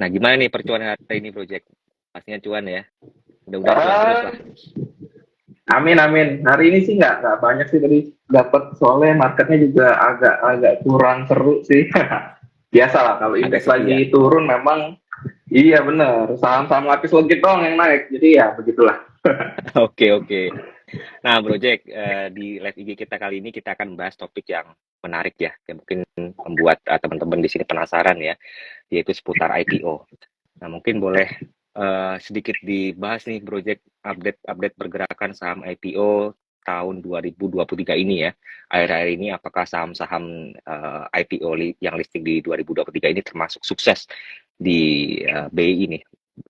Nah, gimana nih percuan hari ini, Project? Pastinya cuan ya. Mudah-mudahan cuan terus Ah, lah. amin amin. Hari ini sih nggak banyak sih tadi dapat, soalnya marketnya juga agak agak kurang seru sih. Biasa lah kalau Agak indeks sepi ya. lagi turun memang. Iya bener, saham-saham lapis legit doang yang naik. Jadi ya begitulah. Oke, oke. Nah, Project, di live IG kita kali ini kita akan bahas topik yang menarik ya, yang mungkin membuat teman-teman di sini penasaran ya, yaitu seputar IPO. Nah, mungkin boleh sedikit dibahas nih, Project, update-update pergerakan saham IPO tahun 2023 ini ya. Akhir-akhir ini apakah saham-saham IPO yang listing di 2023 ini termasuk sukses di BI ini,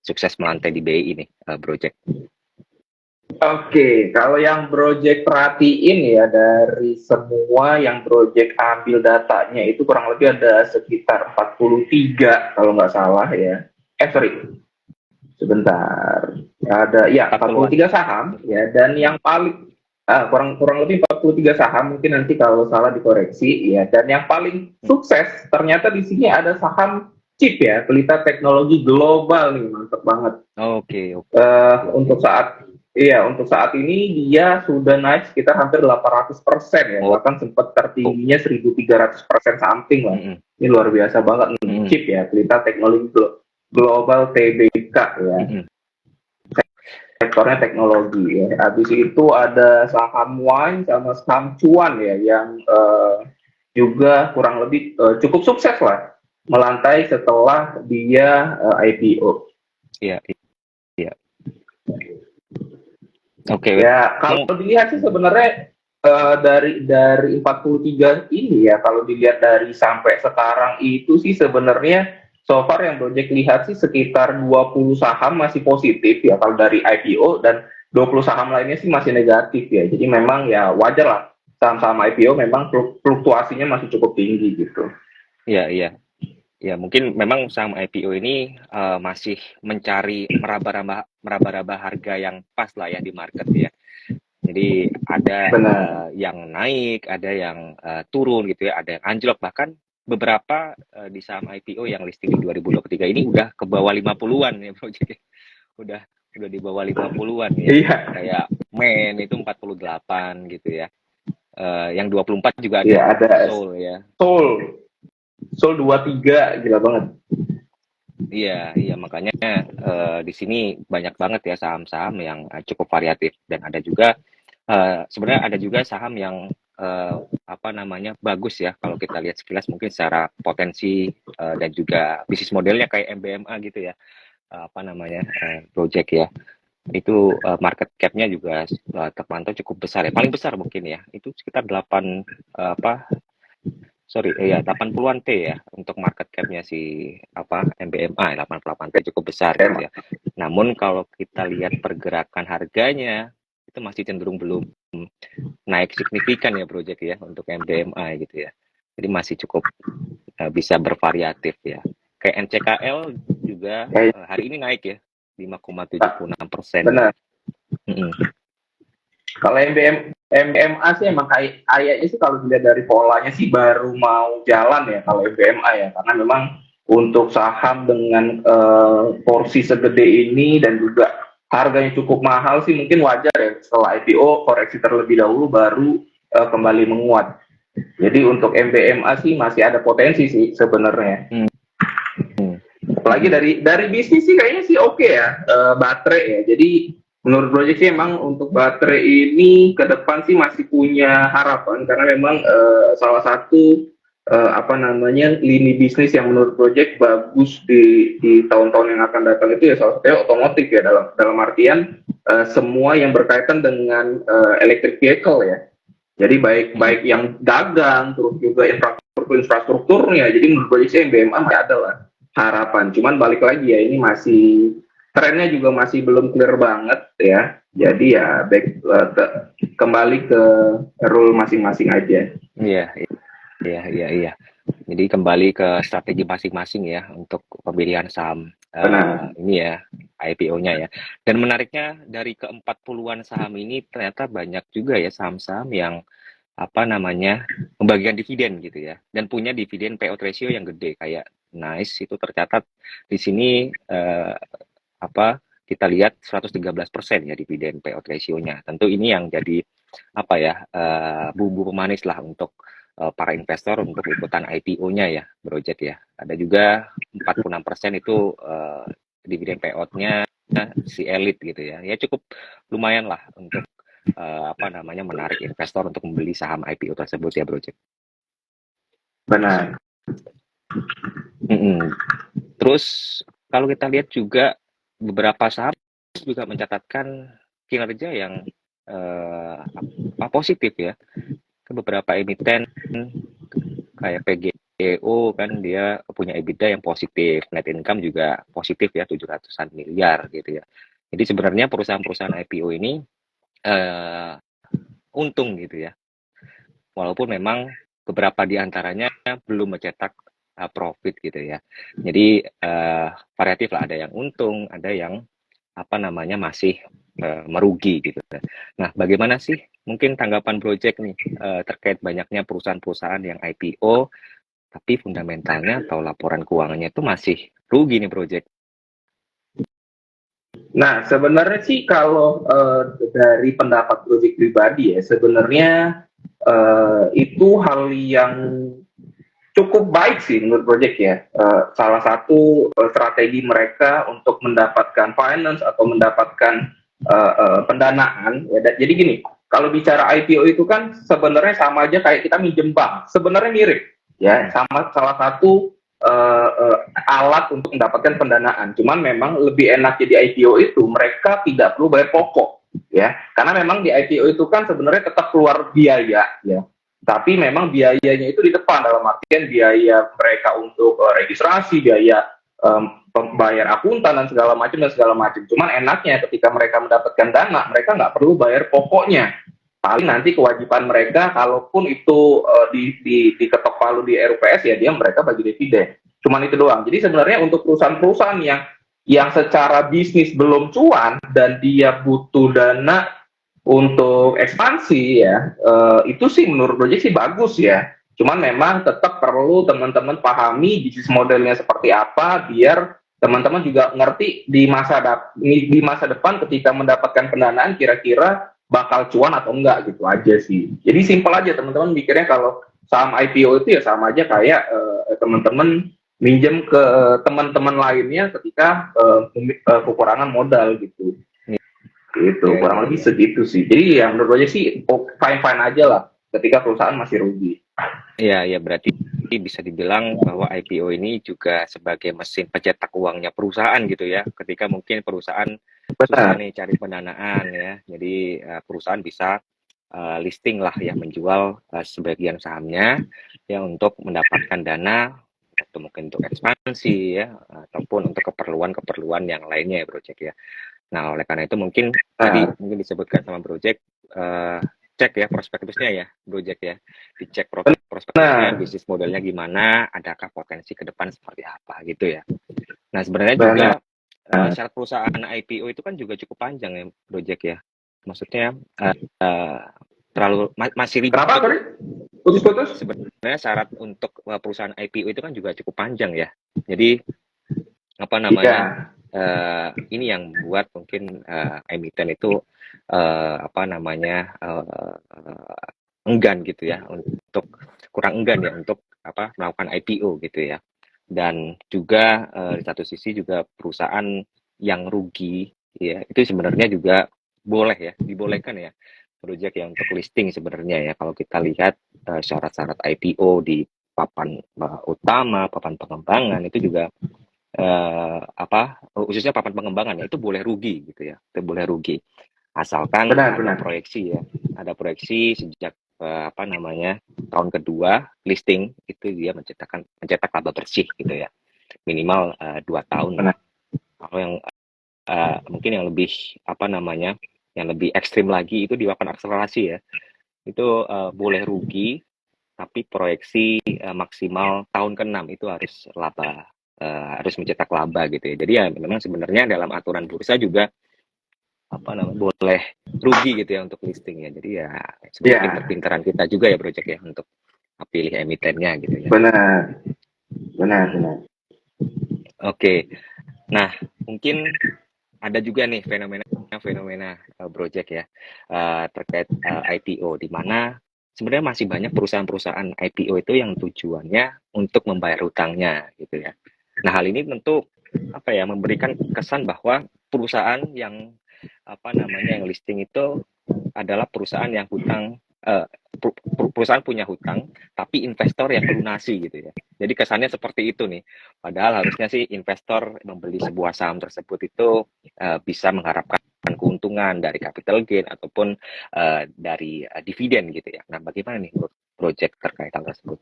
sukses melantai di BI ini, Project. Oke, kalau yang project perhatiin ya, dari semua yang project ambil datanya itu kurang lebih ada sekitar 43 kalau nggak salah ya. Sorry, sebentar. Ada ya 40-an. 43 saham ya, dan yang paling kurang kurang lebih 43 saham, mungkin nanti kalau salah dikoreksi ya. Dan yang paling sukses ternyata di sini ada saham chip ya, pelita teknologi global nih, mantep banget. Oke, oke, Untuk oke. saat ini dia sudah naik sekitar hampir 800% ya, Oh, bahkan sempat oh. tertingginya 1300% something lah. Mm-mm, Ini luar biasa banget nih, mm-mm, chip ya, pelita teknologi global TBK ya, mm-mm. sektornya teknologi ya. Habis itu ada saham wine sama saham cuan ya, yang juga kurang lebih cukup sukses lah melantai setelah dia IPO. Iya, iya. Oke, Ya, kalau emang dilihat sih sebenarnya dari 43 ini ya, kalau dilihat dari sampai sekarang itu sih sebenarnya so far yang Project lihat sih sekitar 20 saham masih positif ya kalau dari IPO, dan 20 saham lainnya sih masih negatif ya. Jadi memang ya wajar lah, saham-saham IPO memang fluktuasinya masih cukup tinggi gitu. iya, iya. Ya, mungkin memang saham IPO ini masih mencari meraba-raba harga yang pas lah ya di market ya. Jadi ada Benar. yang naik, ada yang turun gitu ya, ada yang anjlok, bahkan beberapa di saham IPO yang listing di 2023 ini udah ke bawah 50-an ya, Bro. Jadi udah udah di bawah 50-an ya. Iya, Kayak Men itu 48 gitu ya. Yang 24 juga iya ada, ada Soul ya. Soul, Soul 23 gila banget. Iya, iya makanya di sini banyak banget ya saham-saham yang cukup variatif, dan ada juga sebenarnya ada juga saham yang apa namanya bagus ya kalau kita lihat sekilas mungkin secara potensi dan juga bisnis modelnya kayak MBMA gitu ya, apa namanya Project ya. Itu market cap-nya juga terpantau cukup besar ya, paling besar mungkin ya, itu sekitar 8 apa sorry, ya 80-an T ya untuk market cap-nya si apa MBMA 88 T, cukup besar gitu Emang. ya. Namun kalau kita lihat pergerakan harganya itu masih cenderung belum naik signifikan ya Project ya untuk MBMA gitu ya. Jadi masih cukup bisa bervariatif ya. Kayak NCKL juga Kayak hari ini naik ya 5,76% ya. benar. Mm-mm. Kalau MBMA sih emang kayaknya sih kalau dilihat dari polanya sih baru mau jalan ya kalau MBMA ya, karena memang untuk saham dengan porsi segede ini dan juga harganya cukup mahal sih mungkin wajar ya, setelah IPO koreksi terlebih dahulu baru kembali menguat. Jadi untuk MBMA sih masih ada potensi sih sebenarnya. Mm-mm. Apalagi Mm-mm. dari bisnis sih kayaknya sih oke ya, baterai ya. Jadi menurut Project sih emang untuk baterai ini ke depan sih masih punya harapan, karena memang salah satu apa namanya lini bisnis yang menurut Project bagus di tahun-tahun yang akan datang itu ya salah satunya otomotif ya, dalam dalam artian semua yang berkaitan dengan electric vehicle ya. Jadi baik Mm-mm. baik yang dagang, terus juga infrastrukturnya. Jadi menurut Project sih BMA masih ada lah harapan. Cuman balik lagi ya, ini masih trennya juga masih belum clear banget ya. Jadi ya kembali ke rule masing-masing aja. Iya, iya, iya, iya. Jadi kembali ke strategi masing-masing ya untuk pemilihan saham Benar. ini ya, IPO-nya ya. Dan menariknya dari ke-40-an saham ini ternyata banyak juga ya saham-saham yang apa namanya membagikan dividen gitu ya, dan punya dividen payout ratio yang gede kayak nice itu tercatat di sini apa kita lihat 113% ya dividen payout ratio-nya. Tentu ini yang jadi apa ya bumbu pemanis lah untuk para investor untuk ikutan IPO-nya ya, Project ya. Ada juga 46% itu dividen payout-nya si elit gitu ya. Ya cukup lumayan lah untuk apa namanya menarik investor untuk membeli saham IPO tersebut ya, Project. Benar. Terus kalau kita lihat juga beberapa saham juga mencatatkan kinerja yang positif ya. Ke beberapa emiten kayak PGEO kan dia punya EBITDA yang positif, net income juga positif ya 700-an miliar gitu ya. Jadi sebenarnya perusahaan-perusahaan IPO ini untung gitu ya. Walaupun memang beberapa di antaranya belum mencetak profit gitu ya. Jadi variatif lah, ada yang untung, ada yang apa namanya masih merugi gitu. Nah, bagaimana sih mungkin tanggapan Project nih terkait banyaknya perusahaan-perusahaan yang IPO tapi fundamentalnya atau laporan keuangannya itu masih rugi nih Project? Nah, sebenarnya sih kalau dari pendapat Project pribadi ya, sebenarnya itu hal yang cukup baik sih menurut Project ya. Salah satu strategi mereka untuk mendapatkan finance atau mendapatkan pendanaan. Ya, jadi gini, kalau bicara IPO itu kan sebenarnya sama aja kayak kita minjem bank. Sebenarnya mirip ya, sama salah satu alat untuk mendapatkan pendanaan. Cuman memang lebih enak di IPO itu mereka tidak perlu bayar pokok ya, karena memang di IPO itu kan sebenarnya tetap keluar biaya ya. Tapi memang biayanya itu di depan, dalam artian biaya mereka untuk registrasi, biaya bayar akuntan dan segala macam. Cuman enaknya ketika mereka mendapatkan dana, mereka nggak perlu bayar pokoknya. Paling nanti kewajiban mereka, kalaupun itu diketok palu di RUPS ya dia mereka bagi dividen. Cuman itu doang. Jadi sebenarnya untuk perusahaan-perusahaan yang secara bisnis belum cuan dan dia butuh dana untuk ekspansi ya, itu sih menurut Project sih bagus ya. Cuman memang tetap perlu teman-teman pahami bisnis modelnya seperti apa biar teman-teman juga ngerti di masa depan ketika mendapatkan pendanaan kira-kira bakal cuan atau enggak gitu aja sih. Jadi simpel aja teman-teman mikirnya kalau saham IPO itu ya sama aja kayak teman-teman minjem ke teman-teman lainnya ketika kekurangan modal gitu. Itu kurang lebih segitu sih. Jadi ya menurut aja sih fine aja lah ketika perusahaan masih rugi. Iya, berarti bisa dibilang bahwa IPO ini juga sebagai mesin pencetak uangnya perusahaan gitu ya. Ketika mungkin perusahaan susah nih cari pendanaan ya, jadi perusahaan bisa listing lah ya, menjual sebagian sahamnya ya untuk mendapatkan dana atau mungkin untuk ekspansi ya, ataupun untuk keperluan yang lainnya ya Project ya. Nah, oleh karena itu mungkin tadi mungkin disebutkan sama Project, cek ya prospektusnya ya, Project ya. Dicek prospektusnya, bisnis modelnya gimana, adakah potensi ke depan seperti apa gitu ya. Nah, sebenarnya juga syarat perusahaan IPO itu kan juga cukup panjang ya, Project ya. Maksudnya terlalu masih ribet. Kenapa tadi? Putus-putus? Sebenarnya syarat untuk perusahaan IPO itu kan juga cukup panjang ya. Jadi apa namanya? Ini yang membuat mungkin emiten itu enggan gitu ya, untuk kurang enggan ya untuk melakukan IPO gitu ya. Dan juga di satu sisi juga perusahaan yang rugi ya itu sebenarnya juga dibolehkan ya Project ya untuk listing sebenarnya ya, kalau kita lihat syarat-syarat IPO di papan utama, papan pengembangan itu juga khususnya papan pengembangan ya itu boleh rugi gitu ya, itu boleh rugi asalkan ada proyeksi sejak tahun kedua listing itu dia mencetak laba bersih gitu ya, minimal 2 tahun. Kalau yang mungkin yang lebih yang lebih ekstrim lagi itu di papan akselerasi ya, itu boleh rugi tapi proyeksi maksimal tahun ke-6 itu harus laba, harus mencetak laba gitu ya. Jadi ya memang sebenarnya dalam aturan bursa juga boleh rugi gitu ya untuk listing ya. Jadi ya sebenarnya pinter-pinteran kita juga ya Project ya untuk pilih emitennya gitu ya. Benar. Oke. Nah, mungkin ada juga nih fenomena project ya terkait IPO, di mana sebenarnya masih banyak perusahaan-perusahaan IPO itu yang tujuannya untuk membayar hutangnya gitu ya. Nah, hal ini tentu apa ya, memberikan kesan bahwa perusahaan yang apa namanya yang listing itu adalah perusahaan yang hutang perusahaan punya hutang tapi investor yang melunasi gitu ya. Jadi kesannya seperti itu nih. Padahal harusnya sih investor membeli sebuah saham tersebut itu bisa mengharapkan keuntungan dari capital gain ataupun dari dividen gitu ya. Nah, bagaimana nih menurut project terkait hal tersebut?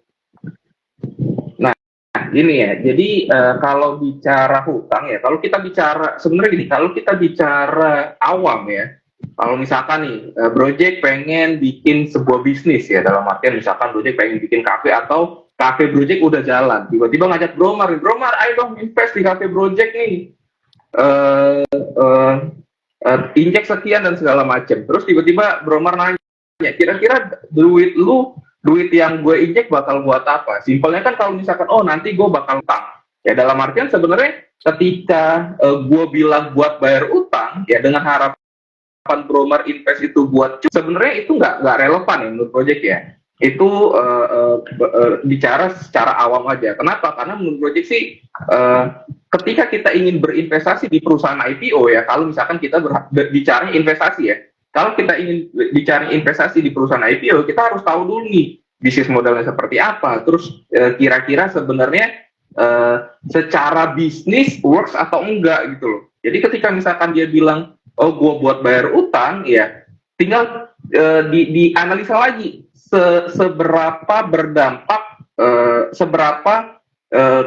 Nah, gini ya, jadi kalau bicara hutang ya, kalau kita bicara sebenarnya gini, kalau kita bicara awam ya, kalau misalkan nih Project pengen bikin sebuah bisnis ya, dalam artian misalkan Project pengen bikin kafe atau kafe Project udah jalan, tiba-tiba ngajak Bromar, Bromar ayo dong invest di kafe Project nih, eh injek sekian dan segala macam. Terus tiba-tiba Bromar nanya, kira-kira duit yang gue injek bakal buat apa? Simpelnya kan kalau misalkan, oh nanti gue bakal utang. Ya dalam artian sebenarnya ketika gue bilang buat bayar utang, ya dengan harapan Bromar invest itu buat sebenarnya itu nggak relevan ya menurut Project ya. Itu bicara secara awam aja. Kenapa? Karena menurut Project sih ketika kita ingin berinvestasi di perusahaan IPO ya, kalau misalkan kita bicara investasi ya, kalau kita ingin bicara investasi di perusahaan IPO, kita harus tahu dulu nih bisnis modelnya seperti apa, terus kira-kira sebenarnya secara bisnis works atau enggak gitu loh. Jadi ketika misalkan dia bilang, oh gue buat bayar utang, ya tinggal dianalisa lagi seberapa berdampak, seberapa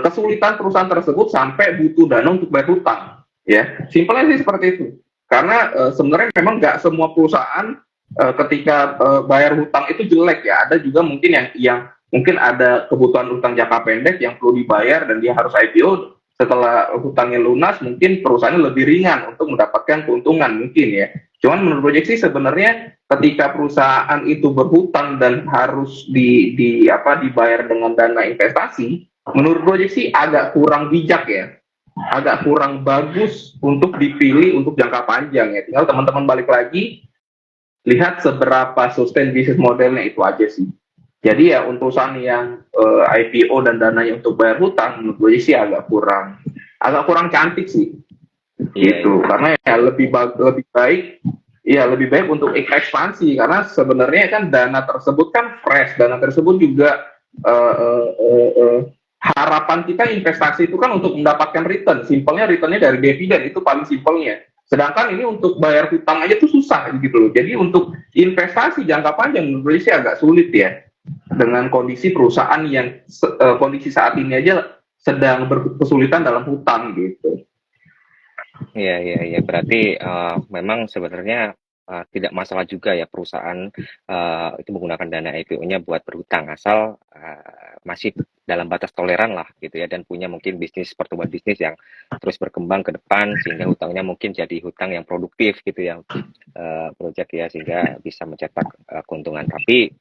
kesulitan perusahaan tersebut sampai butuh dana untuk bayar hutang. Ya, simpelnya sih seperti itu. Karena sebenarnya memang nggak semua perusahaan ketika bayar hutang itu jelek ya. Ada juga mungkin yang mungkin ada kebutuhan hutang jangka pendek yang perlu dibayar dan dia harus IPO. Setelah hutangnya lunas, mungkin perusahaannya lebih ringan untuk mendapatkan keuntungan mungkin ya. Cuman menurut proyeksi sebenarnya ketika perusahaan itu berhutang dan harus dibayar dengan dana investasi, menurut proyeksi agak kurang bijak ya, agak kurang bagus untuk dipilih untuk jangka panjang ya. Tinggal teman-teman balik lagi lihat seberapa sustain bisnis modelnya itu aja sih. Jadi ya untuk perusahaan yang IPO dan dananya untuk bayar hutang menurut gue sih agak kurang cantik sih. Gitu. Karena ya lebih baik untuk ekspansi karena sebenarnya kan dana tersebut kan fresh, dana tersebut juga harapan kita investasi itu kan untuk mendapatkan return. Simpelnya returnnya dari dividen itu paling simpelnya. Sedangkan ini untuk bayar hutang aja tuh susah gitu loh. Jadi untuk investasi jangka panjang menurut saya agak sulit ya. Dengan kondisi perusahaan yang kondisi saat ini aja sedang berkesulitan dalam hutang gitu. Iya. Berarti memang sebenarnya tidak masalah juga ya perusahaan itu menggunakan dana IPO-nya buat berhutang, asal masih dalam batas toleran lah gitu ya, dan punya mungkin pertumbuhan bisnis yang terus berkembang ke depan sehingga hutangnya mungkin jadi hutang yang produktif gitu ya, project ya, sehingga bisa mencetak keuntungan. Tapi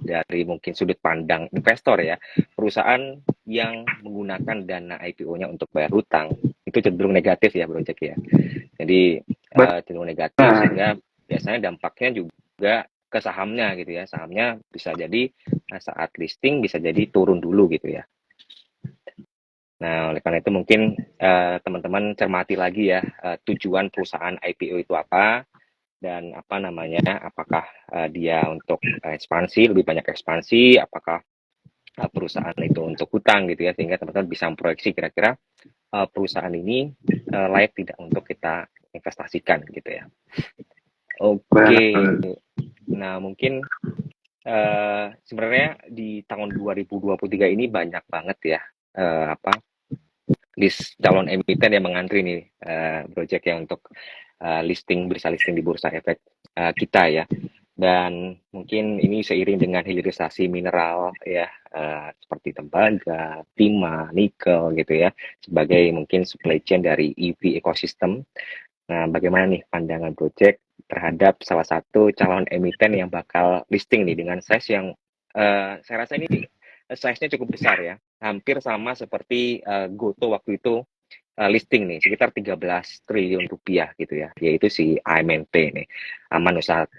dari mungkin sudut pandang investor ya, perusahaan yang menggunakan dana IPO-nya untuk bayar hutang itu cenderung negatif ya project ya. Jadi cenderung negatif sehingga biasanya dampaknya juga ke sahamnya gitu ya. Sahamnya bisa jadi saat listing bisa jadi turun dulu gitu ya. Nah, oleh karena itu mungkin teman-teman cermati lagi ya tujuan perusahaan IPO itu apa, dan apa namanya, apakah dia untuk ekspansi, lebih banyak ekspansi, apakah perusahaan itu untuk hutang gitu ya, sehingga teman-teman bisa memproyeksi kira-kira perusahaan ini layak tidak untuk kita investasikan gitu ya. Oke. Nah, mungkin sebenarnya di tahun 2023 ini banyak banget ya list calon emiten yang mengantri nih project ya untuk bisa listing di bursa efek kita ya. Dan mungkin ini seiring dengan hilirisasi mineral ya seperti tembaga, timah, nikel gitu ya, sebagai mungkin supply chain dari EV ecosystem. Nah, bagaimana nih pandangan project terhadap salah satu calon emiten yang bakal listing nih dengan size yang saya rasa ini size-nya cukup besar ya. hampir sama seperti Goto waktu itu listing nih sekitar 13 triliun rupiah gitu ya, yaitu si AMNT nih, Aman Nusa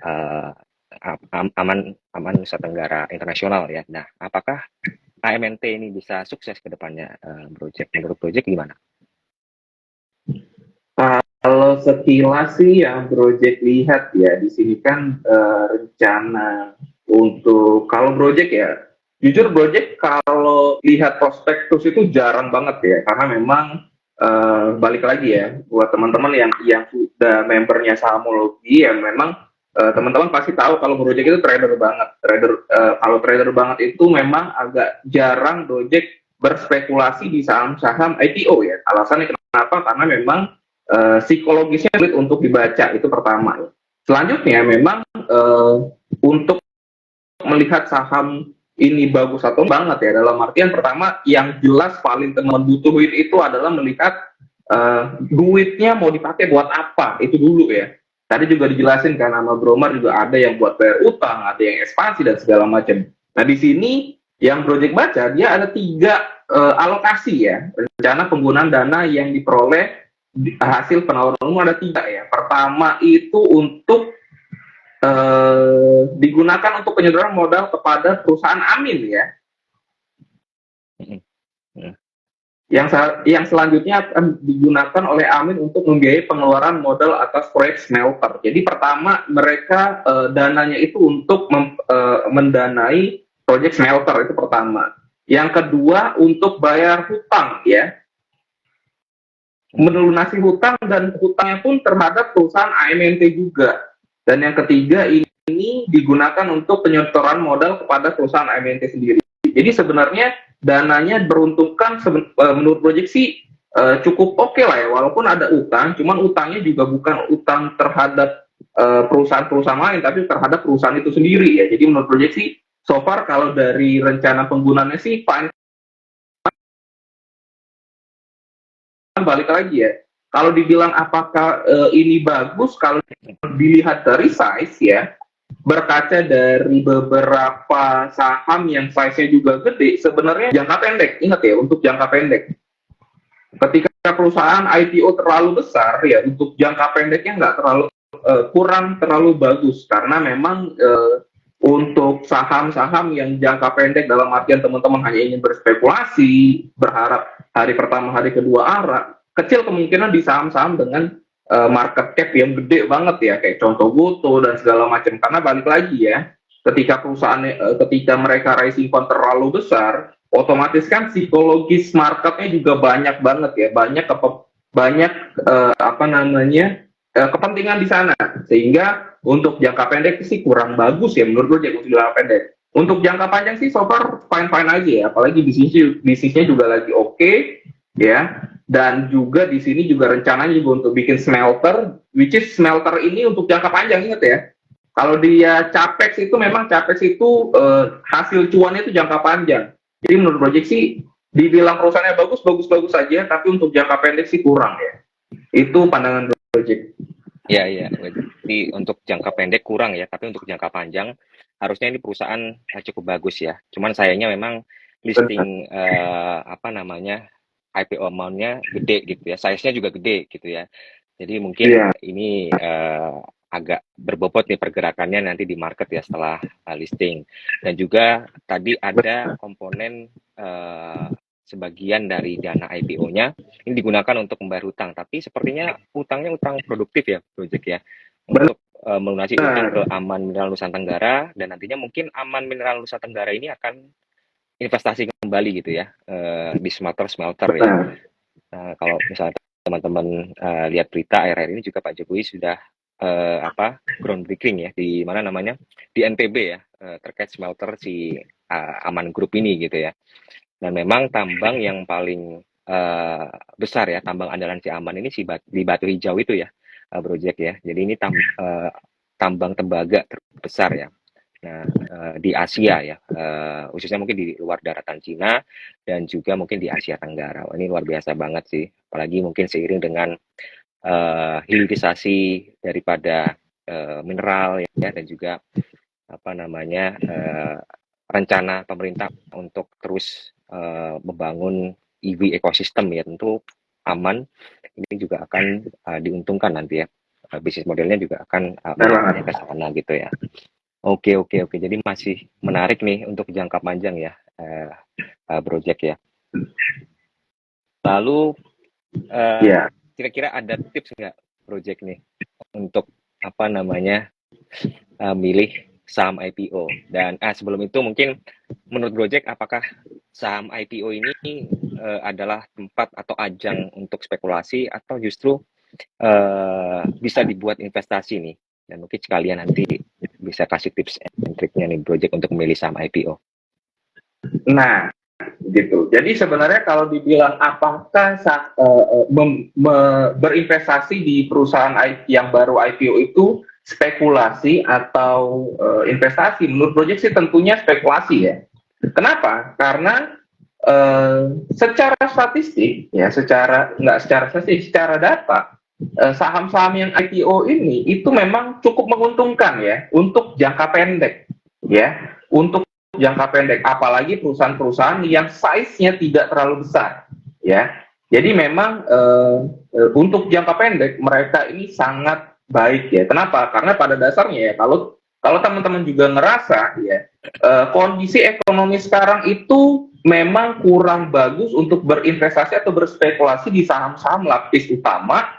Aman Nusa Tenggara Internasional ya. Nah, apakah AMNT ini bisa sukses ke depannya, Project? Menurut Project gimana? Kalau sekilas sih yang Project lihat ya di sini kan rencana untuk kalau Project ya jujur Project kalau lihat prospektus itu jarang banget ya karena memang balik lagi ya buat teman-teman yang sudah membernya Sahamologi yang memang teman-teman pasti tahu kalau Project itu trader banget kalau trader banget itu memang agak jarang Project berspekulasi di saham-saham IPO ya alasannya kenapa karena memang psikologisnya sulit untuk dibaca itu pertama. Selanjutnya memang untuk melihat saham ini bagus atau banget ya dalam artian pertama yang jelas paling teman butuhin itu adalah melihat duitnya mau dipakai buat apa itu dulu ya. Tadi juga dijelasin kan sama Bromar juga ada yang buat bayar utang, ada yang ekspansi dan segala macam. Nah di sini yang Project baca dia ada 3 alokasi ya rencana penggunaan dana yang diperoleh hasil penawaran umum ada 3 ya. Pertama itu untuk digunakan untuk penyaluran modal kepada perusahaan Amin ya. Yang selanjutnya akan digunakan oleh Amin untuk membiayai pengeluaran modal atas proyek smelter. Jadi pertama mereka dananya itu untuk mendanai proyek smelter itu pertama. Yang kedua untuk bayar hutang ya. Melunasi hutang dan hutangnya pun terhadap perusahaan AMNT juga. Dan yang ketiga ini digunakan untuk penyetoran modal kepada perusahaan AMNT sendiri. Jadi sebenarnya dananya beruntukkan menurut proyeksi cukup oke lah ya, walaupun ada utang, cuman utangnya juga bukan utang terhadap perusahaan-perusahaan lain, tapi terhadap perusahaan itu sendiri ya. Jadi menurut proyeksi so far kalau dari rencana penggunaannya sih fine. Balik lagi ya, kalau dibilang apakah ini bagus, kalau dilihat dari size ya, berkaca dari beberapa saham yang size-nya juga gede, sebenarnya jangka pendek, ingat ya, untuk jangka pendek. Ketika perusahaan IPO terlalu besar, ya untuk jangka pendeknya nggak terlalu, kurang terlalu bagus, karena memang untuk saham-saham yang jangka pendek dalam artian teman-teman hanya ingin berspekulasi, berharap hari pertama, hari kedua arah, kecil kemungkinan di saham-saham dengan market cap yang gede banget ya, kayak contoh Goto dan segala macam. Karena balik lagi ya, ketika perusahaan ketika mereka raising fund terlalu besar, otomatis kan psikologis marketnya juga banyak banget ya, banyak apa namanya kepentingan di sana, sehingga untuk jangka pendek sih kurang bagus ya menurut gue untuk jangka pendek. Untuk jangka panjang sih so far fine-fine aja ya, apalagi bisnisnya juga lagi oke ya. Dan juga di sini juga rencananya juga untuk bikin smelter, which is smelter ini untuk jangka panjang, ingat ya. Kalau dia capex itu memang capex itu hasil cuannya itu jangka panjang. Jadi menurut Project sih dibilang perusahaannya bagus saja, tapi untuk jangka pendek sih kurang ya. Itu pandangan Project. Ya, jadi untuk jangka pendek kurang ya, tapi untuk jangka panjang harusnya ini perusahaan cukup bagus ya. Cuman sayangnya memang listing apa namanya IPO amount-nya gede gitu ya, size-nya juga gede gitu ya. Jadi mungkin ini agak berbobot nih pergerakannya nanti di market ya setelah listing. Dan juga tadi ada komponen sebagian dari dana IPO-nya ini digunakan untuk membayar hutang, tapi sepertinya utangnya utang produktif ya, Project ya, untuk melunasi utang ke Aman Mineral Nusa Tenggara, dan nantinya mungkin Aman Mineral Nusa Tenggara ini akan investasi kembali gitu ya di smelter ya. Kalau misalnya teman-teman lihat berita akhir-akhir ini juga Pak Jokowi sudah groundbreaking ya di mana namanya di NTB ya terkait smelter si Aman Group ini gitu ya. Dan memang tambang yang paling besar ya, tambang andalan si Aman ini di Batu Hijau itu ya, Project ya. Jadi ini tambang tembaga terbesar ya. Nah, di Asia ya, khususnya mungkin di luar daratan Cina dan juga mungkin di Asia Tenggara. Wah, ini luar biasa banget sih, apalagi mungkin seiring dengan hilirisasi daripada mineral ya, dan juga apa namanya rencana pemerintah untuk terus membangun EV ekosistem ya, tentu aman. Ini juga akan diuntungkan nanti ya. Bisnis modelnya juga akan mengarahnya ke sana gitu ya. Oke. Jadi masih menarik nih untuk jangka panjang ya, project ya. Lalu kira-kira ada tips nggak project nih untuk milih saham IPO? Dan sebelum itu mungkin menurut project apakah saham IPO ini adalah tempat atau ajang untuk spekulasi atau justru bisa dibuat investasi nih? Dan mungkin sekalian nanti bisa kasih tips and triknya nih project untuk memilih saham IPO. Nah, gitu. Jadi sebenarnya kalau dibilang apakah berinvestasi di perusahaan yang baru IPO itu spekulasi atau investasi, menurut project sih tentunya spekulasi ya. Kenapa? Karena secara statistik ya, secara data, saham-saham yang IPO ini itu memang cukup menguntungkan ya untuk jangka pendek ya, untuk jangka pendek, apalagi perusahaan-perusahaan yang size-nya tidak terlalu besar ya. Jadi memang untuk jangka pendek mereka ini sangat baik ya. Kenapa? Karena pada dasarnya ya, kalau teman-teman juga ngerasa ya, kondisi ekonomi sekarang itu memang kurang bagus untuk berinvestasi atau berspekulasi di saham-saham lapis utama,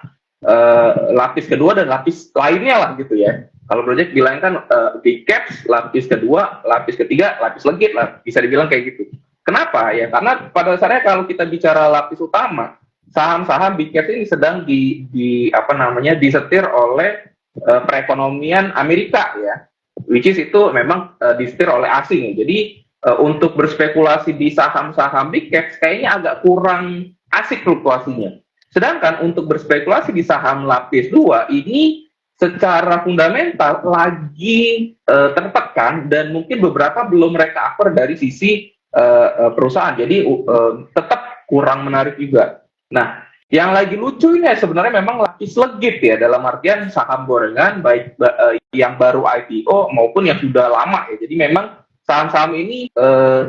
lapis kedua dan lapis lainnya lah gitu ya. Kalau project bilang kan big caps, lapis kedua, lapis ketiga, lapis legit lah, bisa dibilang kayak gitu. Kenapa ya? Karena pada dasarnya kalau kita bicara lapis utama, saham-saham big caps ini sedang disetir oleh perekonomian Amerika ya, which is itu memang disetir oleh asing. Jadi untuk berspekulasi di saham-saham big caps kayaknya agak kurang asik fluktuasinya. Sedangkan untuk berspekulasi di saham lapis 2 ini secara fundamental lagi tertekan dan mungkin beberapa belum recover dari sisi perusahaan. Jadi tetap kurang menarik juga. Nah, yang lagi lucu ini sebenarnya memang lapis legit ya, dalam artian saham gorengan baik yang baru IPO maupun yang sudah lama ya. Jadi memang saham-saham ini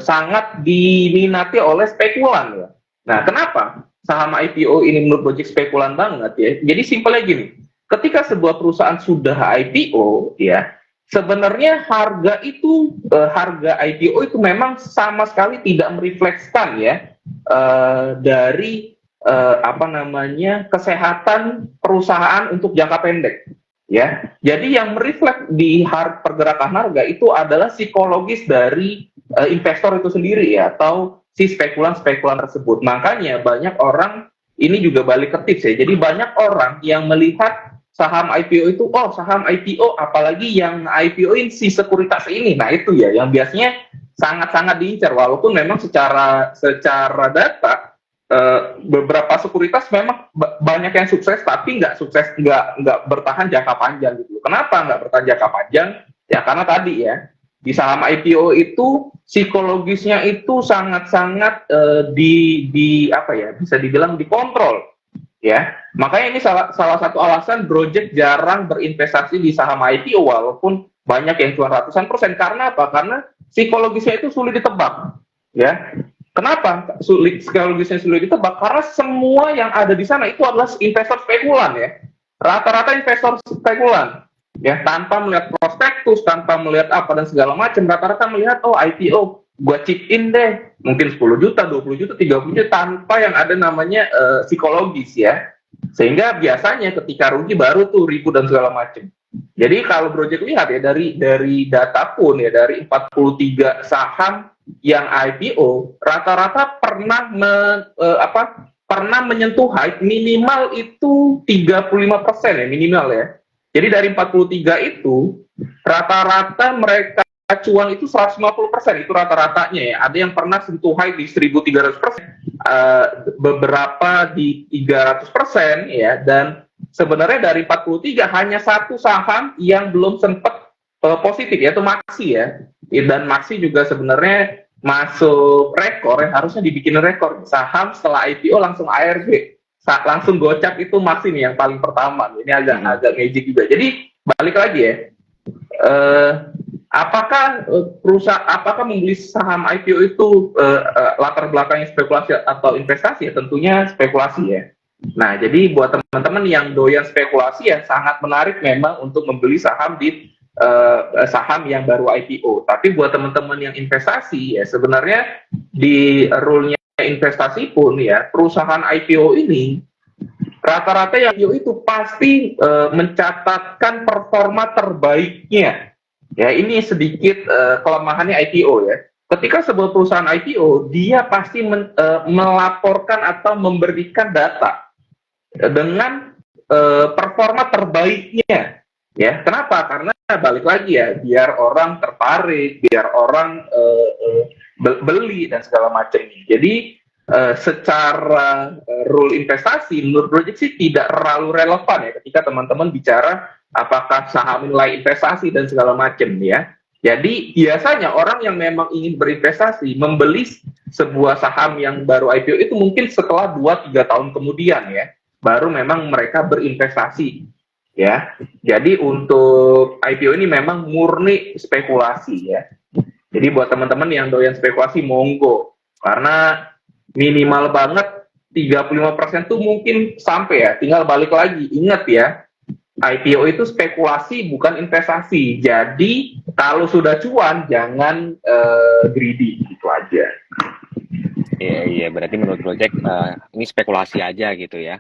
sangat diminati oleh spekulan ya. Nah, kenapa saham IPO ini menurut project spekulan banget ya? Jadi simpelnya gini, ketika sebuah perusahaan sudah IPO ya, sebenarnya harga IPO itu memang sama sekali tidak merefleksikan ya dari kesehatan perusahaan untuk jangka pendek ya. Jadi yang merefleks di pergerakan harga itu adalah psikologis dari investor itu sendiri ya, atau si spekulan-spekulan tersebut. Makanya banyak orang, ini juga balik ke tips ya, jadi banyak orang yang melihat saham IPO itu, oh saham IPO apalagi yang IPO-in si sekuritas ini, nah itu ya yang biasanya sangat-sangat diincar, walaupun memang secara data beberapa sekuritas memang banyak yang sukses, tapi nggak bertahan jangka panjang gitu. Kenapa nggak bertahan jangka panjang? Ya karena tadi ya, di saham IPO itu psikologisnya itu sangat-sangat bisa dibilang dikontrol ya. Makanya ini salah satu alasan project jarang berinvestasi di saham IPO walaupun banyak yang cuan ratusan persen. Karena apa? Karena psikologisnya itu sulit ditebak ya. Kenapa psikologisnya sulit ditebak? Karena semua yang ada di sana itu adalah investor spekulan ya. Rata-rata investor spekulan ya, tanpa melihat prospektus, tanpa melihat apa dan segala macam, rata-rata melihat oh IPO, gua chip in deh, mungkin 10 juta, 20 juta, 30 juta, tanpa yang ada namanya psikologis ya. Sehingga biasanya ketika rugi baru tuh ribut dan segala macam. Jadi kalau project lihat ya, dari data pun ya, dari 43 saham yang IPO, rata-rata pernah menyentuh high minimal itu 35% ya, minimal ya. Jadi dari 43 itu, rata-rata mereka cuan itu 150%, itu rata-ratanya ya. Ada yang pernah sentuh high di 1.300%, beberapa di 300% ya. Dan sebenarnya dari 43 hanya satu saham yang belum sempat positif, yaitu Maxi ya. Dan Maxi juga sebenarnya masuk rekor ya, harusnya dibikin rekor. Saham setelah IPO langsung ARB. Langsung gocap itu Maxi nih yang paling pertama. Ini agak magic juga. Jadi balik lagi ya, apakah membeli saham IPO itu latar belakangnya spekulasi atau investasi? Ya, tentunya spekulasi ya. Nah, jadi buat teman-teman yang doyan spekulasi ya sangat menarik memang untuk membeli saham di saham yang baru IPO. Tapi buat teman-teman yang investasi ya sebenarnya di rule-nya investasi pun ya perusahaan IPO ini rata-rata yang IPO itu pasti mencatatkan performa terbaiknya. Ya, ini sedikit kelemahannya IPO ya. Ketika sebuah perusahaan IPO, dia pasti melaporkan atau memberikan data dengan performa terbaiknya. Ya, kenapa? Karena balik lagi ya, biar orang tertarik, biar orang beli dan segala macam. Jadi secara rule investasi, menurut Project sih tidak terlalu relevan ya ketika teman-teman bicara apakah saham nilai investasi dan segala macam ya. Jadi biasanya orang yang memang ingin berinvestasi membeli sebuah saham yang baru IPO itu mungkin setelah 2-3 tahun kemudian ya, baru memang mereka berinvestasi ya. Jadi untuk IPO ini memang murni spekulasi ya. Jadi buat teman-teman yang doyan spekulasi monggo, karena minimal banget 35% tuh mungkin sampai ya, tinggal balik lagi. Ingat ya, IPO itu spekulasi bukan investasi. Jadi kalau sudah cuan jangan greedy gitu aja. Iya, berarti menurut Project ini spekulasi aja gitu ya.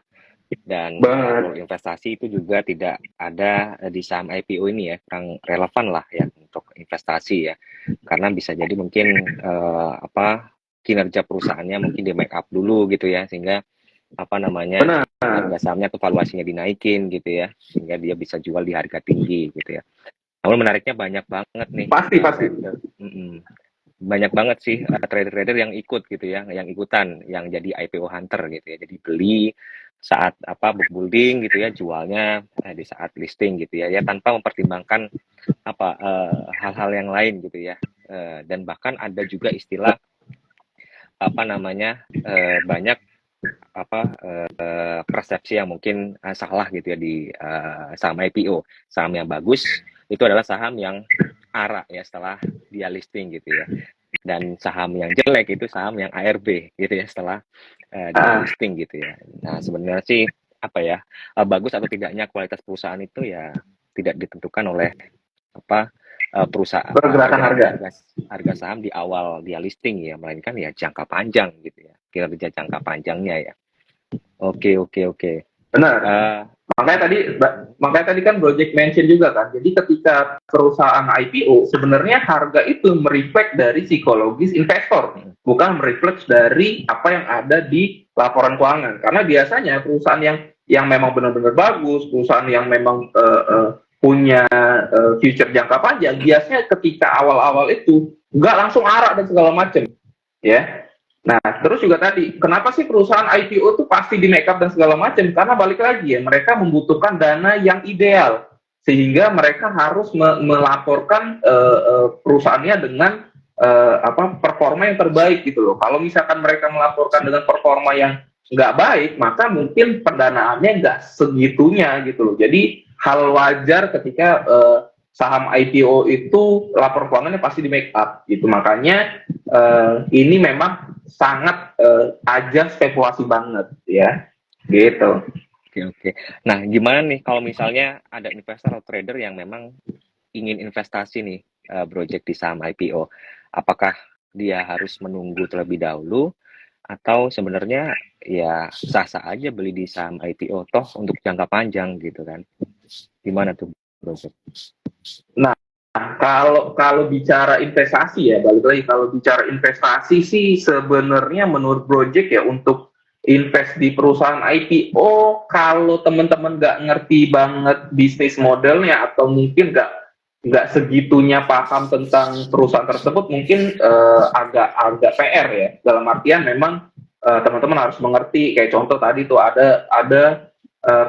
Dan investasi itu juga tidak ada di saham IPO ini ya, kurang relevan lah ya untuk investasi ya, karena bisa jadi mungkin kinerja perusahaannya mungkin di make up dulu gitu ya, sehingga harga sahamnya atau valuasinya dinaikin gitu ya, sehingga dia bisa jual di harga tinggi gitu ya. Namun menariknya banyak banget nih. Pasti. Banyak banget sih trader-trader yang ikut gitu ya, yang ikutan, yang jadi IPO hunter gitu ya. Jadi beli saat book building gitu ya, jualnya di saat listing gitu ya, tanpa mempertimbangkan hal-hal yang lain gitu ya. Dan bahkan ada juga istilah banyak persepsi yang mungkin salah gitu ya di saham IPO. Saham yang bagus itu adalah saham yang ARA ya setelah dia listing gitu ya, dan saham yang jelek itu saham yang ARB gitu ya setelah dia listing gitu ya. Nah sebenarnya sih bagus atau tidaknya kualitas perusahaan itu ya tidak ditentukan oleh perusahaan pergerakan harga saham di awal dia listing ya, melainkan ya jangka panjang gitu ya, kinerja jangka panjangnya ya. Oke. Benar. Makanya tadi kan Project mention juga kan. Jadi ketika perusahaan IPO sebenarnya harga itu merefleks dari psikologis investor, bukan merefleks dari apa yang ada di laporan keuangan. Karena biasanya perusahaan yang memang benar-benar bagus, perusahaan yang memang punya future jangka panjang, biasanya ketika awal-awal itu nggak langsung arak dan segala macam, ya. Nah, terus juga tadi, kenapa sih perusahaan IPO itu pasti di make up dan segala macam? Karena balik lagi ya, mereka membutuhkan dana yang ideal, sehingga mereka harus melaporkan perusahaannya dengan performa yang terbaik gitu loh. Kalau misalkan mereka melaporkan dengan performa yang nggak baik, maka mungkin pendanaannya nggak segitunya gitu loh. Jadi hal wajar ketika saham IPO itu lapor keuangannya pasti di make up gitu. Makanya ini memang sangat aja spekulasi banget ya gitu. Oke. Nah gimana nih kalau misalnya ada investor atau trader yang memang ingin investasi nih Project di saham IPO, apakah dia harus menunggu terlebih dahulu atau sebenarnya ya sah-sah aja beli di saham IPO toh untuk jangka panjang gitu kan? Gimana tuh Project? Nah, kalau bicara investasi ya, balik lagi, kalau bicara investasi sih sebenarnya menurut Project ya, untuk invest di perusahaan IPO, kalau teman-teman nggak ngerti banget bisnis modelnya atau mungkin nggak segitunya paham tentang perusahaan tersebut, mungkin agak PR ya. Dalam artian memang teman-teman harus mengerti, kayak contoh tadi tuh ada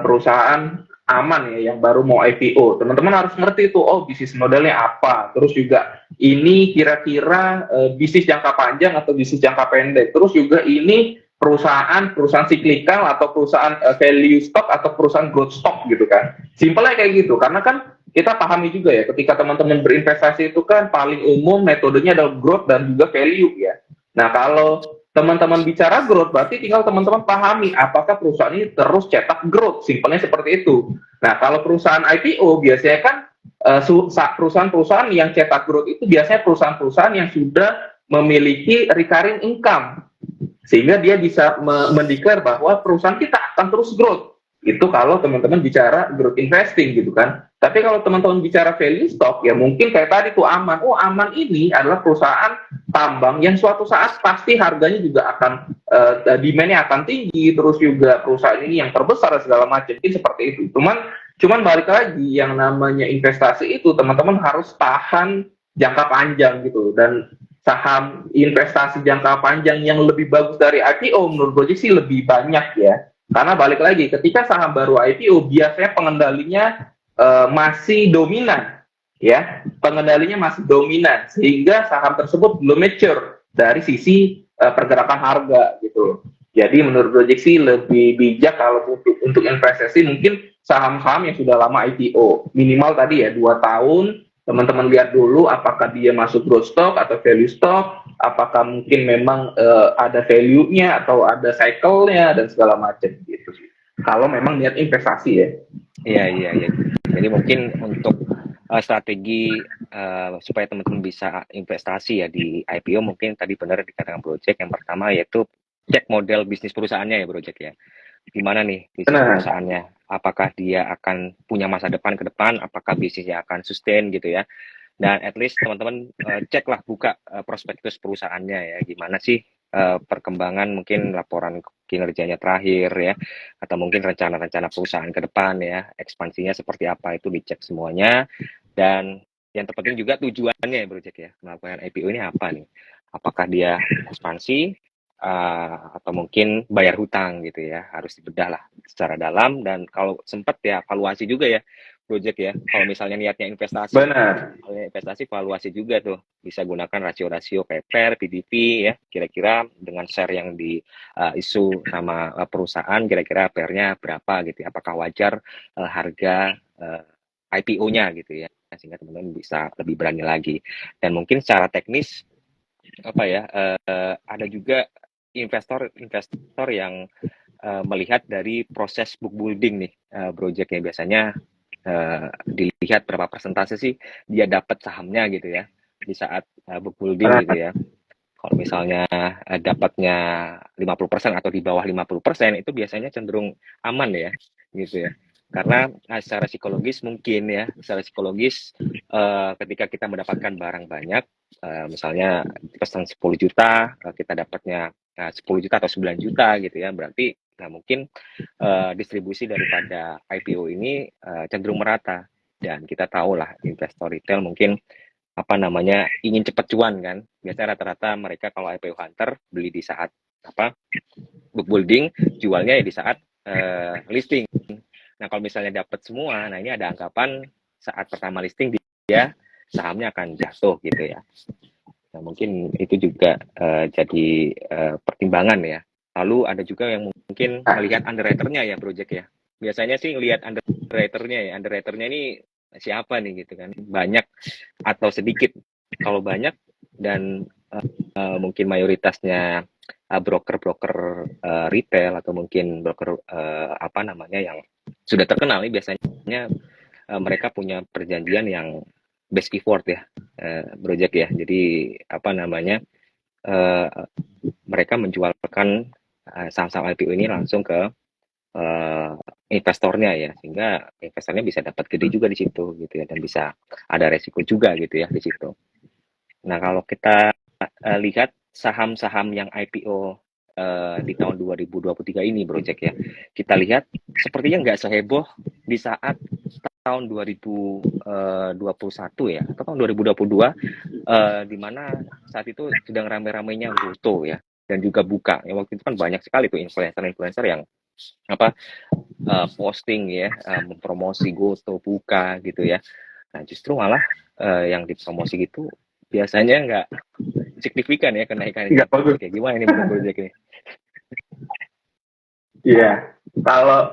perusahaan aman ya yang baru mau IPO, teman-teman harus ngerti tuh, oh bisnis modelnya apa, terus juga ini kira-kira bisnis jangka panjang atau bisnis jangka pendek, terus juga ini perusahaan siklikal atau perusahaan value stock atau perusahaan growth stock gitu kan. Simpelnya kayak gitu, karena kan kita pahami juga ya, ketika teman-teman berinvestasi itu kan paling umum metodenya adalah growth dan juga value ya. Nah, kalau teman-teman bicara growth, berarti tinggal teman-teman pahami apakah perusahaan ini terus cetak growth, simpelnya seperti itu. Nah, kalau perusahaan IPO biasanya kan perusahaan-perusahaan yang cetak growth itu biasanya perusahaan-perusahaan yang sudah memiliki recurring income, sehingga dia bisa mendeklar bahwa perusahaan kita akan terus growth. Itu kalau teman-teman bicara growth investing gitu kan. Tapi kalau teman-teman bicara value stock, ya mungkin kayak tadi tuh Aman. Oh, Aman ini adalah perusahaan tambang yang suatu saat pasti harganya juga akan demand-nya akan tinggi, terus juga perusahaan ini yang terbesar dan segala macam. Mungkin seperti itu. Cuman balik lagi, yang namanya investasi itu teman-teman harus tahan jangka panjang gitu. Dan saham investasi jangka panjang yang lebih bagus dari IPO menurut gue sih lebih banyak ya. Karena balik lagi, ketika saham baru IPO biasanya pengendalinya masih dominan, ya, pengendalinya masih dominan, sehingga saham tersebut belum mature dari sisi pergerakan harga gitu. Jadi menurut proyeksi lebih bijak kalau untuk investasi mungkin saham-saham yang sudah lama IPO, minimal tadi ya 2 tahun. Teman-teman lihat dulu apakah dia masuk growth stock atau value stock, apakah mungkin memang ada value-nya atau ada cycle-nya dan segala macam gitu sih. Kalau memang niat investasi ya. Iya. Jadi mungkin untuk strategi supaya teman-teman bisa investasi ya di IPO, mungkin tadi benar dikatakan Project, yang pertama yaitu cek model bisnis perusahaannya ya Project ya. Gimana nih bisnis perusahaannya? Apakah dia akan punya masa depan ke depan? Apakah bisnisnya akan sustain gitu ya? Dan at least teman-teman ceklah, buka prospektus perusahaannya ya. Gimana sih perkembangan mungkin laporan kinerjanya terakhir ya, atau mungkin rencana-rencana perusahaan ke depan ya, ekspansinya seperti apa, itu dicek semuanya. Dan yang terpenting juga tujuannya ya Project ya, melakukan IPO ini apa nih? Apakah dia ekspansi atau mungkin bayar hutang gitu ya, harus dibedah lah secara dalam. Dan kalau sempat ya valuasi juga ya Project ya, kalau misalnya niatnya investasi. Benar. Kalau investasi valuasi juga tuh, bisa gunakan rasio-rasio PER, PDP ya, kira-kira dengan share yang di isu sama perusahaan, kira-kira PER-nya berapa gitu ya, apakah wajar harga IPO-nya gitu ya, sehingga teman-teman bisa lebih berani lagi. Dan mungkin secara teknis apa ya, ada juga investor yang melihat dari proses book building nih Project ya. Biasanya dilihat berapa persentase sih dia dapat sahamnya gitu ya di saat book building gitu ya. Kalau misalnya dapatnya 50% atau di bawah 50%, itu biasanya cenderung aman ya gitu ya. Karena secara psikologis mungkin ya, secara psikologis ketika kita mendapatkan barang banyak, misalnya pesan 10 juta, kita dapatnya 10 juta atau 9 juta gitu ya, berarti mungkin distribusi daripada IPO ini cenderung merata. Dan kita tahu lah investor retail mungkin apa namanya ingin cepat cuan kan. Biasanya rata-rata mereka kalau IPO hunter beli di saat apa book building, jualnya ya di saat listing. Nah kalau misalnya dapat semua, nah ini ada anggapan saat pertama listing dia sahamnya akan jatuh gitu ya. Nah mungkin itu juga jadi pertimbangan ya. Lalu ada juga yang mungkin melihat underwriter-nya ya Project ya. Biasanya sih lihat underwriter-nya ya. Underwriter-nya ini siapa nih gitu kan. Banyak atau sedikit. Kalau banyak dan mungkin mayoritasnya broker-broker retail atau mungkin broker apa namanya yang sudah terkenal nih, biasanya mereka punya perjanjian yang best effort ya Project ya. Jadi apa namanya mereka menjualkan saham-saham IPO ini langsung ke investornya ya, sehingga investornya bisa dapat gede juga di situ gitu ya, dan bisa ada resiko juga gitu ya di situ. Nah kalau kita lihat saham-saham yang IPO di tahun 2023 ini Project ya, kita lihat sepertinya nggak seheboh di saat tahun 2021 ya, atau tahun 2022 di mana saat itu sedang rame-ramenya GoTo ya, dan juga Buka. Ya waktu itu kan banyak sekali tuh influencer yang apa posting ya, mempromosi GoTo, Buka gitu ya. Nah justru malah yang dipromosi gitu biasanya nggak signifikan ya kenaikannya. Kayak gimana ini menurut Project ini? Iya,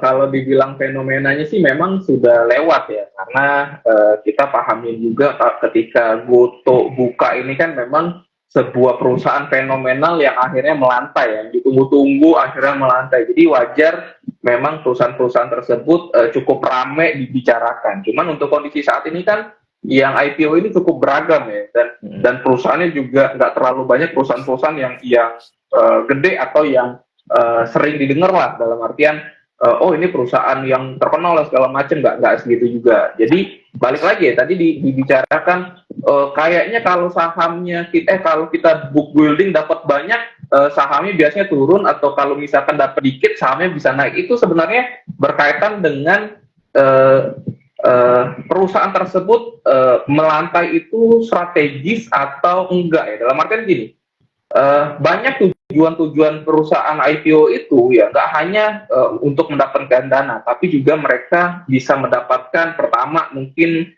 kalau dibilang fenomenanya sih memang sudah lewat ya, karena kita pahamin juga ketika Goto buka ini kan memang sebuah perusahaan fenomenal yang akhirnya melantai ya, ditunggu-tunggu akhirnya melantai. Jadi wajar memang perusahaan-perusahaan tersebut cukup ramai dibicarakan. Cuman untuk kondisi saat ini kan yang IPO ini cukup beragam ya, dan perusahaannya juga nggak terlalu banyak perusahaan-perusahaan yang gede atau yang sering didengar lah, dalam artian oh ini perusahaan yang terkenal lah segala macam, nggak segitu juga. Jadi balik lagi ya, tadi dibicarakan kayaknya kalau sahamnya kalau kita book building dapat banyak, sahamnya biasanya turun, atau kalau misalkan dapat dikit sahamnya bisa naik. Itu sebenarnya berkaitan dengan uh, perusahaan tersebut melantai itu strategis atau enggak ya, dalam artian gini, banyak tujuan-tujuan perusahaan IPO itu ya nggak hanya untuk mendapatkan dana, tapi juga mereka bisa mendapatkan, pertama mungkin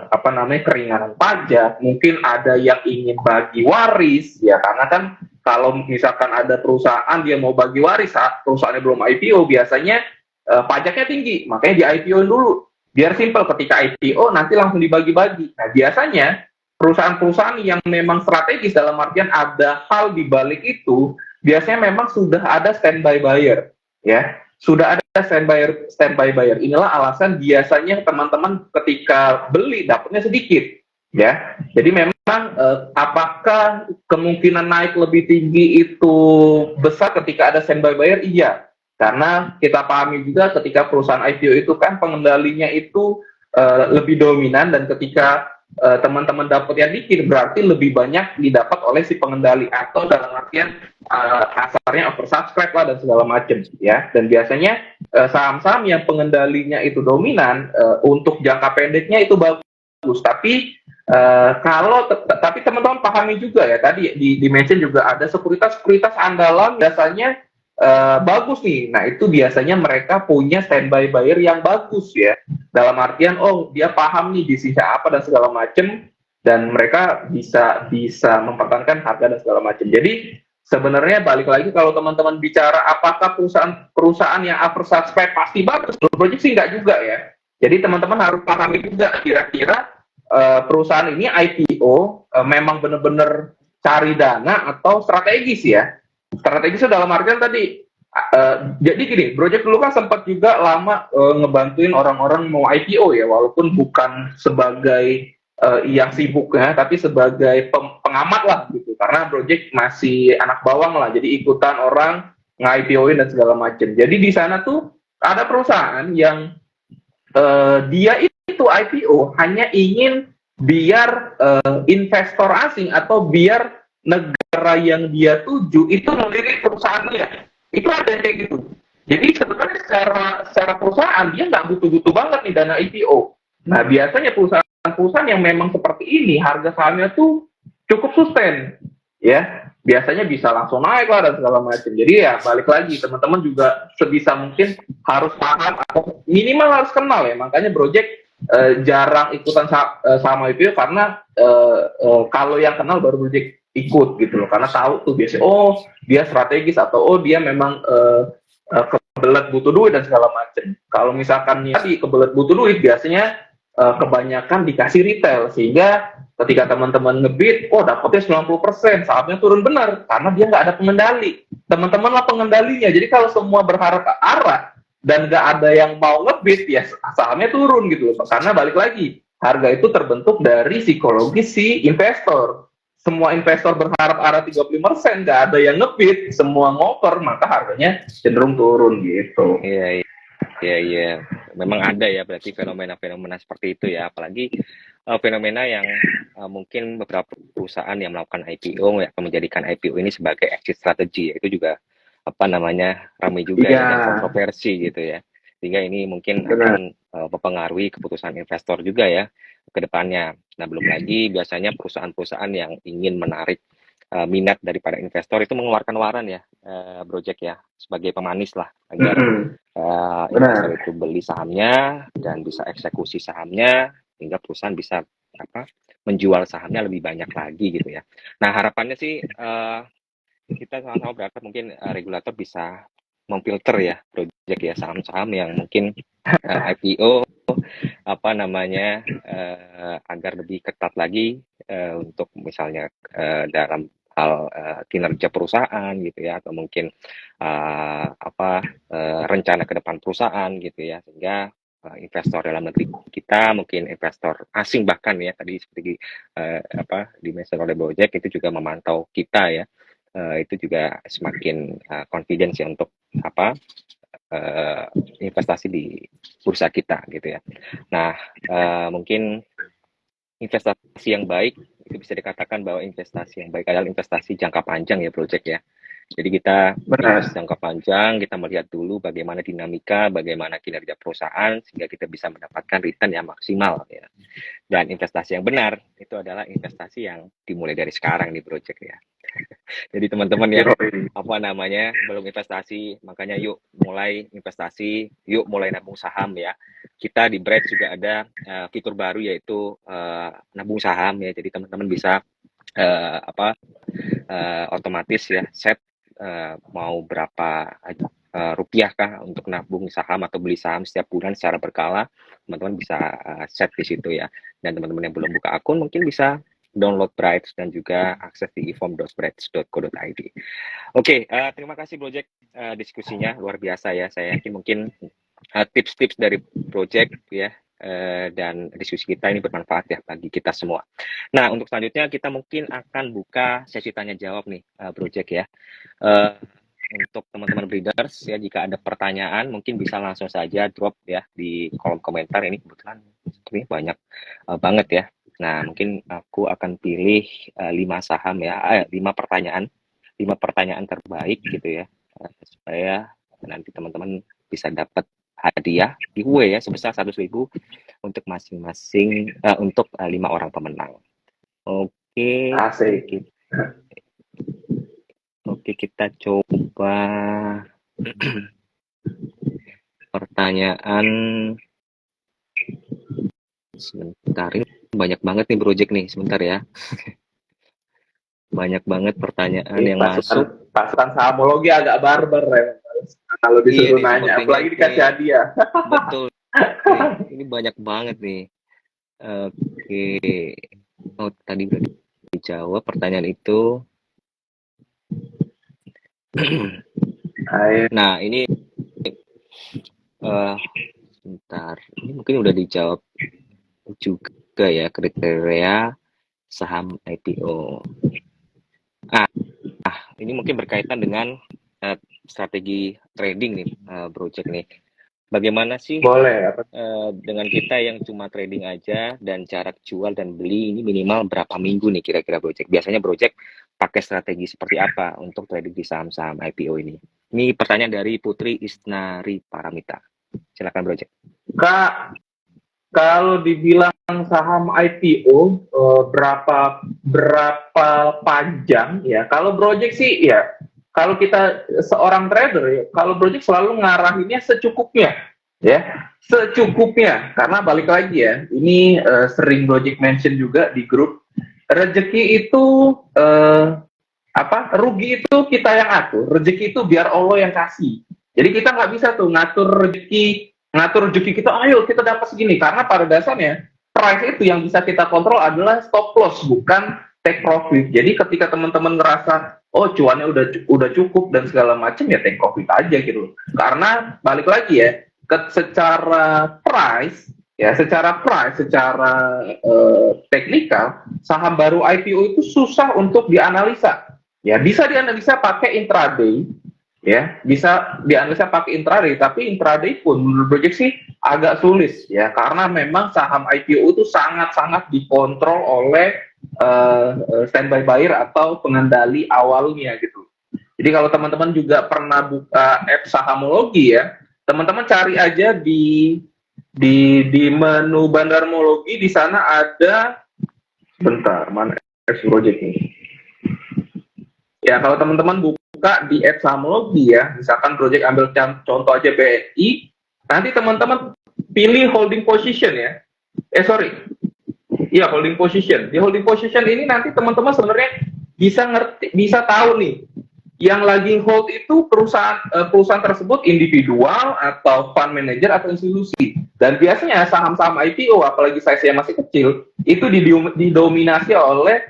apa namanya, keringanan pajak, mungkin ada yang ingin bagi waris ya, karena kan kalau misalkan ada perusahaan dia mau bagi waris saat perusahaannya belum IPO, biasanya pajaknya tinggi, makanya di IPO dulu biar simple, ketika IPO nanti langsung dibagi-bagi. Nah biasanya perusahaan-perusahaan yang memang strategis, dalam artian ada hal di balik itu, biasanya memang sudah ada standby buyer ya, sudah ada standby buyer. Inilah alasan biasanya teman-teman ketika beli dapatnya sedikit ya. Jadi memang apakah kemungkinan naik lebih tinggi itu besar ketika ada standby buyer? Iya, karena kita pahami juga ketika perusahaan IPO itu kan pengendalinya itu lebih dominan, dan ketika teman-teman dapat yang dikit berarti lebih banyak didapat oleh si pengendali, atau dalam artian kasarnya oversubscribe lah dan segala macam ya. Dan biasanya saham-saham yang pengendalinya itu dominan, untuk jangka pendeknya itu bagus, tapi tapi teman-teman pahami juga ya, tadi di mention juga ada sekuritas andalan biasanya bagus nih. Nah itu biasanya mereka punya standby buyer yang bagus ya, dalam artian oh dia paham nih bisnisnya apa dan segala macem, dan mereka bisa bisa mempertahankan harga dan segala macem. Jadi sebenarnya balik lagi, kalau teman-teman bicara apakah perusahaan yang oversubscribe pasti bagus, project sih nggak juga ya. Jadi teman-teman harus pahami juga kira-kira perusahaan ini IPO memang benar-benar cari dana atau strategis ya. Strategisnya dalam artian tadi, jadi gini, Project dulu kan sempat juga lama ngebantuin orang-orang mau IPO ya, walaupun bukan sebagai yang sibuk ya, tapi sebagai pengamat lah gitu, karena Project masih anak bawang lah, jadi ikutan orang nge-IPO-in dan segala macam. Jadi di sana tuh ada perusahaan yang dia itu IPO hanya ingin biar investor asing atau biar negara yang dia tuju itu melirik perusahaannya. Itu ada yang kayak gitu. Jadi sebenarnya secara perusahaan dia nggak butuh-butuh banget nih dana IPO. Nah biasanya perusahaan-perusahaan yang memang seperti ini harga sahamnya tuh cukup sustain ya, biasanya bisa langsung naik lah dan segala macam. Jadi ya balik lagi, teman-teman juga sebisa mungkin harus paham atau minimal harus kenal ya. Makanya Project jarang ikutan sama IPO, karena kalau yang kenal baru Project ikut gitu loh, karena tahu tuh biasanya oh dia strategis, atau oh dia memang kebelet butuh duit dan segala macam. Kalau misalkan tadi kebelet butuh duit, biasanya kebanyakan dikasih retail, sehingga ketika teman-teman ngebid, oh dapatnya 90%, sahamnya turun benar karena dia nggak ada pengendali. Teman-teman lah pengendalinya. Jadi kalau semua berharap ke arah dan nggak ada yang mau ngebid, ya sahamnya turun gitu loh. Karena balik lagi, harga itu terbentuk dari psikologis si investor. Semua investor berharap arah 35%, nggak ada yang ngebid, semua ngoper, maka harganya cenderung turun gitu. Iya, iya, iya. Memang ada ya berarti fenomena-fenomena seperti itu ya. Apalagi fenomena yang mungkin beberapa perusahaan yang melakukan IPO ya, menjadikan IPO ini sebagai exit strategy ya. Itu juga apa namanya ramai juga ya, dan kontroversi gitu ya. Sehingga ini mungkin akan mempengaruhi keputusan investor juga ya ke depannya. Nah, belum lagi biasanya perusahaan-perusahaan yang ingin menarik minat daripada investor itu mengeluarkan waran ya, Project ya, sebagai pemanis lah agar investor itu beli sahamnya dan bisa eksekusi sahamnya, hingga perusahaan bisa apa menjual sahamnya lebih banyak lagi gitu ya. Nah harapannya sih kita sama-sama berharap mungkin regulator bisa memfilter ya project ya saham-saham yang mungkin IPO apa namanya agar lebih ketat lagi untuk misalnya dalam hal kinerja perusahaan gitu ya atau mungkin rencana ke depan perusahaan gitu ya sehingga investor dalam negeri kita mungkin investor asing bahkan ya tadi seperti dimention oleh Gojek itu juga memantau kita ya itu juga semakin confidence ya untuk investasi di bursa kita gitu ya. Nah, mungkin investasi yang baik itu bisa dikatakan bahwa investasi yang baik adalah investasi jangka panjang ya project ya. Jadi kita invest jangka panjang, kita melihat dulu bagaimana dinamika, bagaimana kinerja perusahaan sehingga kita bisa mendapatkan return yang maksimal ya. Dan investasi yang benar itu adalah investasi yang dimulai dari sekarang di project ya. Jadi teman-teman yang belum investasi, makanya yuk mulai investasi, yuk mulai nabung saham ya. Kita di Bread juga ada fitur baru yaitu nabung saham ya. Jadi teman-teman bisa otomatis ya set mau berapa rupiah kah untuk nabung saham atau beli saham setiap bulan secara berkala. Teman-teman bisa set di situ ya. Dan teman-teman yang belum buka akun mungkin bisa download Bright dan juga akses di eform.bright.co.id. Oke, terima kasih Project diskusinya luar biasa ya. Saya yakin mungkin tips-tips dari Project ya dan diskusi kita ini bermanfaat ya bagi kita semua. Nah, untuk selanjutnya kita mungkin akan buka sesi tanya jawab nih Project ya. Untuk teman-teman breeders ya jika ada pertanyaan mungkin bisa langsung saja drop ya di kolom komentar ini kebetulan ini banyak banget ya. Nah, mungkin aku akan pilih 5 saham ya, 5 pertanyaan terbaik gitu ya, supaya nanti teman-teman bisa dapat hadiah giveaway ya sebesar 100.000 untuk masing-masing untuk 5 orang pemenang. Oke. Asik. Oke, kita coba pertanyaan sebentar ini. Banyak banget nih project nih, sebentar ya. Banyak banget pertanyaan yang masuk. Pasukan sahamologi agak barbar ya. Kalau disuruh nanya, apalagi dikasih hadiah. Betul. Ini banyak banget nih. Oke. Oh, tadi udah dijawab pertanyaan itu. Nah, ini sebentar. Ini mungkin udah dijawab juga ya kriteria saham IPO. Ini mungkin berkaitan dengan strategi trading nih, Project nih. Bagaimana sih dengan kita yang cuma trading aja dan jarak jual dan beli ini minimal berapa minggu nih kira-kira Project? Biasanya Project pakai strategi seperti apa untuk trading di saham-saham IPO ini? Ini pertanyaan dari Putri Isnari Paramita. Silakan Project. Kak, kalau dibilang saham IPO berapa panjang ya? Kalau Project sih ya, kalau kita seorang trader ya, kalau Project selalu ngarahinnya secukupnya ya, secukupnya. Karena balik lagi ya, ini sering Project mention juga di grup, rezeki itu rugi itu kita yang atur, rezeki itu biar Allah yang kasih. Jadi kita nggak bisa tuh ngatur rezeki kita, ayo kita dapat segini, karena pada dasarnya price itu yang bisa kita kontrol adalah stop loss, bukan take profit. Jadi ketika teman-teman ngerasa oh cuannya udah cukup dan segala macam ya take profit aja gitu. Karena balik lagi ya, secara price, secara teknikal, saham baru IPO itu susah untuk dianalisa. Ya, bisa dianalisa pakai intraday, ya bisa dianalisa pakai intraday, tapi intraday pun menurut Project sih agak sulit ya, karena memang saham IPO itu sangat-sangat dikontrol oleh standby buyer atau pengendali awalnya gitu. Jadi kalau teman-teman juga pernah buka app sahamologi ya, teman-teman cari aja di menu bandarmologi, di sana ada, bentar mana Project ini ya, kalau teman-teman buka di app sahamologi ya, misalkan Project ambil contoh aja BNI, nanti teman-teman pilih holding position ya. Holding position. Di holding position ini nanti teman-teman sebenarnya bisa tahu nih yang lagi hold itu perusahaan tersebut individual atau fund manager atau institusi. Dan biasanya saham-saham IPO, apalagi size-nya masih kecil, itu didominasi oleh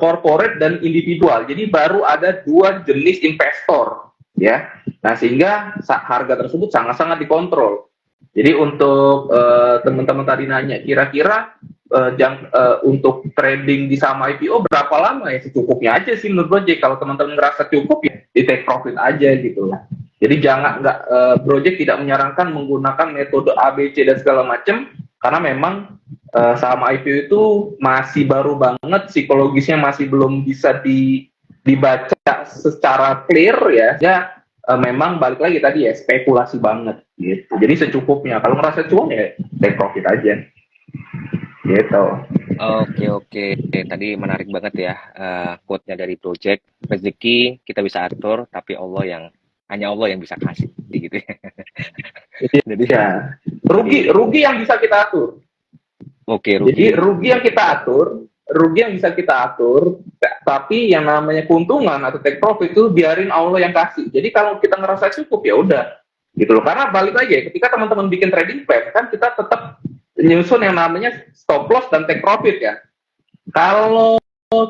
corporate dan individual. Jadi baru ada dua jenis investor, ya. Nah, sehingga harga tersebut sangat-sangat dikontrol. Jadi untuk teman-teman tadi nanya, kira-kira untuk trading di saham IPO berapa lama ya? Secukupnya aja sih menurut Project. Kalau teman-teman ngerasa cukup ya di take profit aja gitu. Jadi jangan nggak Project tidak menyarankan menggunakan metode ABC dan segala macam karena memang saham IPO itu masih baru banget, psikologisnya masih belum bisa dibaca secara clear ya. Ya memang balik lagi tadi ya spekulasi banget gitu. Jadi secukupnya. Kalau ngerasa cuan ya take profit aja. Gitu. Oke. Tadi menarik banget ya quote-nya dari Project. Rezeki kita bisa atur, tapi hanya Allah yang bisa kasih gitu ya. Jadi Ya, rugi yang bisa kita atur. oke, Jadi rugi. rugi yang bisa kita atur, tapi yang namanya keuntungan atau take profit itu biarin Allah yang kasih. Jadi kalau kita ngerasa cukup ya udah, gitu loh. Karena balik lagi ya, ketika teman-teman bikin trading plan kan kita tetap nyusun yang namanya stop loss dan take profit ya. Kalau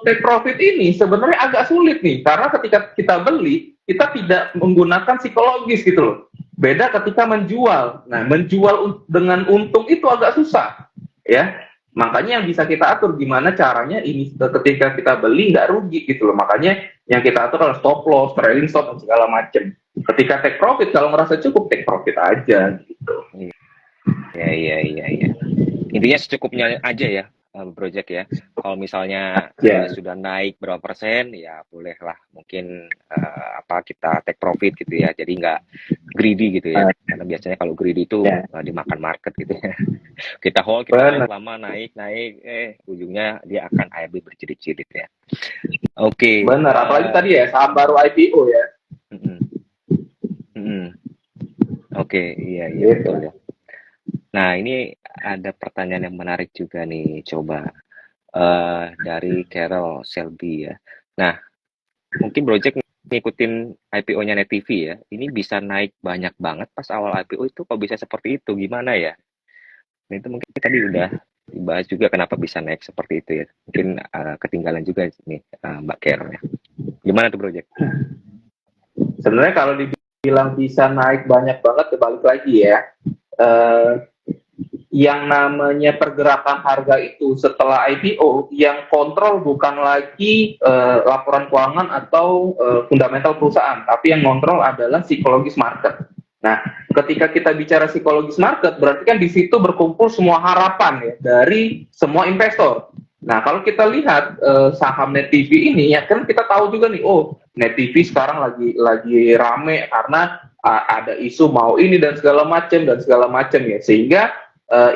take profit ini sebenarnya agak sulit nih, karena ketika kita beli kita tidak menggunakan psikologis gitu loh. Beda ketika menjual. Nah, menjual dengan untung itu agak susah, ya. Makanya yang bisa kita atur gimana caranya ini ketika kita beli nggak rugi gitu loh. Makanya yang kita atur adalah stop loss, trailing stop dan segala macam. Ketika take profit kalau ngerasa cukup take profit aja gitu. Iya. Intinya secukupnya aja ya, Project ya. Kalau misalnya Ya, sudah naik berapa persen, ya bolehlah mungkin kita take profit gitu ya. Jadi nggak greedy gitu ya. Karena biasanya kalau greedy itu ya, dimakan market gitu ya. Kita hold benar, lama naik, ujungnya dia akan ARB berjilid-jilid ya. Oke. benar. Apalagi tadi ya saham baru IPO ya. Mm-mm, mm-mm. Oke, iya Gitu. betul ya. Nah, ini ada pertanyaan yang menarik juga nih, coba dari Carol Selby ya. Nah, mungkin Project ngikutin IPO-nya Net TV ya. Ini bisa naik banyak banget pas awal IPO itu, kok bisa seperti itu? Gimana ya? Nah, itu mungkin tadi udah dibahas juga kenapa bisa naik seperti itu ya. Mungkin ketinggalan juga nih Mbak Carol ya. Gimana tuh Project? Sebenarnya kalau dibilang bisa naik banyak banget, balik lagi ya. Eh, yang namanya pergerakan harga itu setelah IPO, yang kontrol bukan lagi laporan keuangan atau fundamental perusahaan, tapi yang kontrol adalah psikologis market. Nah, ketika kita bicara psikologis market, berarti kan di situ berkumpul semua harapan ya dari semua investor. Nah, kalau kita lihat saham Net TV ini, ya kan kita tahu juga nih, oh Net TV sekarang lagi rame karena ada isu mau ini dan segala macam ya, sehingga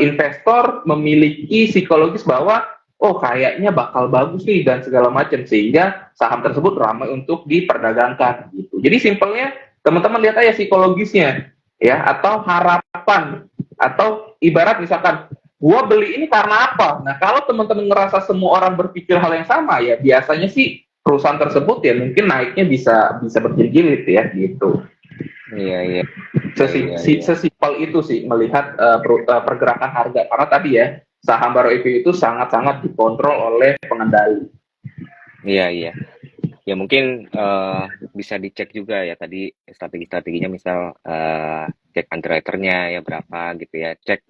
investor memiliki psikologis bahwa oh kayaknya bakal bagus nih dan segala macam, sehingga saham tersebut ramai untuk diperdagangkan gitu. Jadi simpelnya teman-teman lihat aja psikologisnya ya, atau harapan, atau ibarat misalkan gua beli ini karena apa. Nah, kalau teman-teman ngerasa semua orang berpikir hal yang sama ya biasanya sih perusahaan tersebut ya mungkin naiknya bisa berjilid-jilid ya gitu. Iya. Sesimpel itu sih melihat pergerakan harga, karena tadi ya saham baru IPO itu sangat-sangat dikontrol oleh pengendali. Iya. Ya mungkin bisa dicek juga ya tadi strategi-strateginya, misal cek underwriter-nya ya berapa gitu ya, cek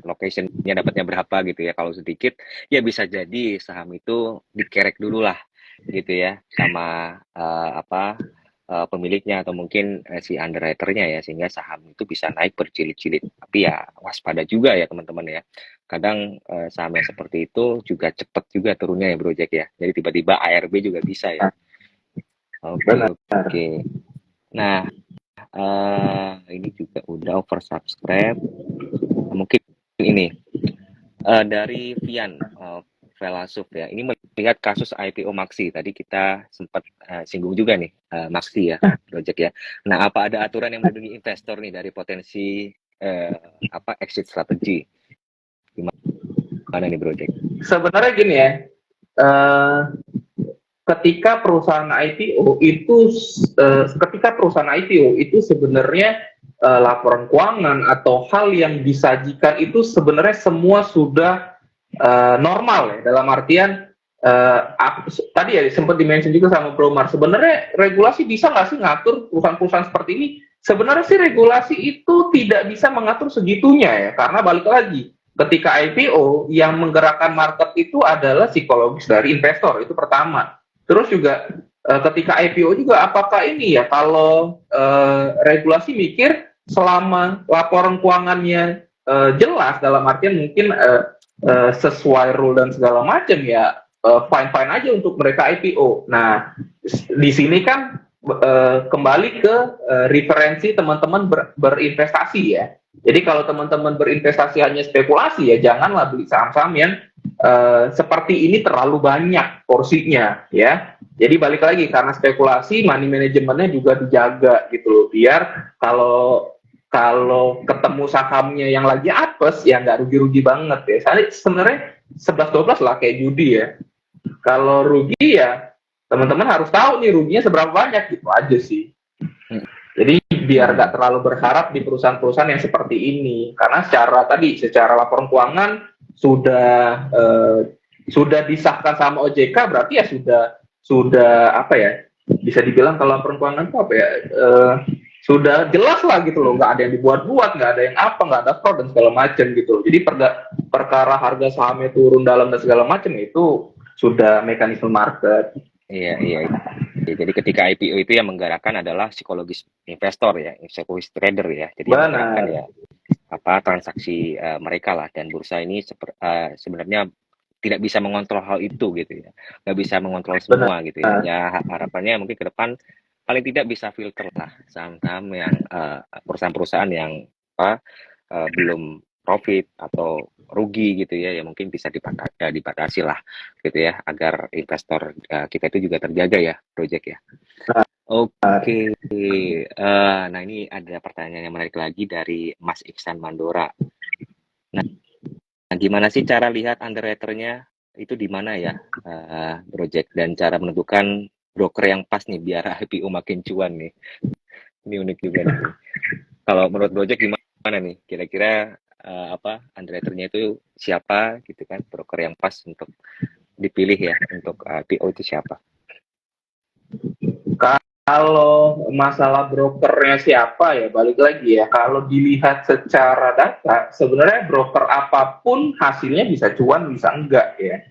location-nya dapatnya berapa gitu ya. Kalau sedikit ya bisa jadi saham itu dikerek dulu lah gitu ya sama pemiliknya atau mungkin si underwriter-nya ya, sehingga saham itu bisa naik berjilid-jilid. Tapi ya waspada juga ya teman-teman ya. Kadang saham yang seperti itu juga cepat juga turunnya ya Project ya. Jadi tiba-tiba ARB juga bisa ya. Benar. Oke. Nah, ini juga udah oversubscribe. Mungkin ini dari Vian Velasuf ya. Ini melihat kasus IPO Maxi. Tadi kita sempat singgung juga nih Maxi ya, Project ya. Nah, apa ada aturan yang melindungi investor nih dari potensi exit strategi? Gimana nih Project? Sebenarnya gini ya, uh, ketika perusahaan IPO itu sebenarnya laporan keuangan atau hal yang disajikan itu sebenarnya semua sudah normal ya, dalam artian tadi ya sempat dimention juga sama Bro Mar, sebenarnya regulasi bisa nggak sih ngatur perusahaan-perusahaan seperti ini? Sebenarnya sih regulasi itu tidak bisa mengatur segitunya ya, karena balik lagi ketika IPO yang menggerakkan market itu adalah psikologis dari investor, itu pertama. Terus juga ketika IPO juga apakah ini ya, kalau regulasi mikir selama laporan keuangannya jelas, dalam artian mungkin sesuai rule dan segala macam ya, fine-fine aja untuk mereka IPO. Nah, di sini kan kembali ke referensi teman-teman berinvestasi ya. Jadi kalau teman-teman berinvestasi hanya spekulasi ya, janganlah beli saham-saham yang seperti ini terlalu banyak porsinya ya. Jadi balik lagi, karena spekulasi, money manajemennya juga dijaga gitu loh, biar kalau ketemu sahamnya yang lagi apes ya nggak rugi-rugi banget ya. Sebenarnya 11-12 lah kayak judi ya. Kalau rugi ya teman-teman harus tahu nih ruginya seberapa banyak, gitu aja sih. Jadi biar nggak terlalu berharap di perusahaan-perusahaan yang seperti ini, karena secara laporan keuangan sudah disahkan sama OJK, berarti ya sudah apa ya, bisa dibilang kalau laporan keuangan itu apa ya, sudah jelas lah gitu loh, nggak ada yang dibuat-buat, nggak ada yang nggak ada fraud dan segala macam gitu loh. Jadi perkara harga sahamnya turun dalam dan segala macam itu sudah mekanisme market. Iya. Jadi ketika IPO itu yang menggerakkan adalah psikologis investor ya, psikologis trader ya. Jadi yang menggerakkan ya transaksi mereka lah, dan bursa ini sebenarnya tidak bisa mengontrol hal itu gitu ya, nggak bisa mengontrol semua gitu ya. Ya harapannya mungkin ke depan paling tidak bisa filter lah saham-saham yang perusahaan-perusahaan yang belum profit atau rugi gitu ya, mungkin bisa dibatasi lah gitu ya, agar investor kita itu juga terjaga ya, Project ya. Oke. Nah ini ada pertanyaan yang menarik lagi dari Mas Iksan Mandora. Nah, gimana sih cara lihat underwriter-nya itu di mana ya, Project, dan cara menentukan broker yang pas nih biar IPO makin cuan nih? Ini unik juga nih. Kalau menurut Project gimana nih? Kira-kira underwriter-nya itu siapa gitu kan? Broker yang pas untuk dipilih ya untuk IPO itu siapa? Kalau masalah brokernya siapa ya, balik lagi ya, kalau dilihat secara data sebenarnya broker apapun hasilnya bisa cuan bisa enggak ya.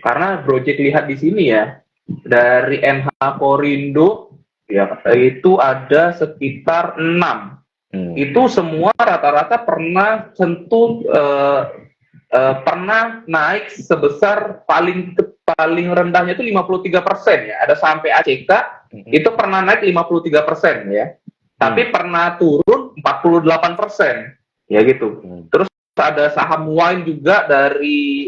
Karena Project lihat di sini ya, dari NH Korindo ya itu ada sekitar 6. Itu semua rata-rata pernah pernah naik sebesar paling rendahnya itu 53% ya. Ada sampai ACK itu pernah naik 53% ya. Tapi pernah turun 48% ya gitu. Terus ada saham wine juga dari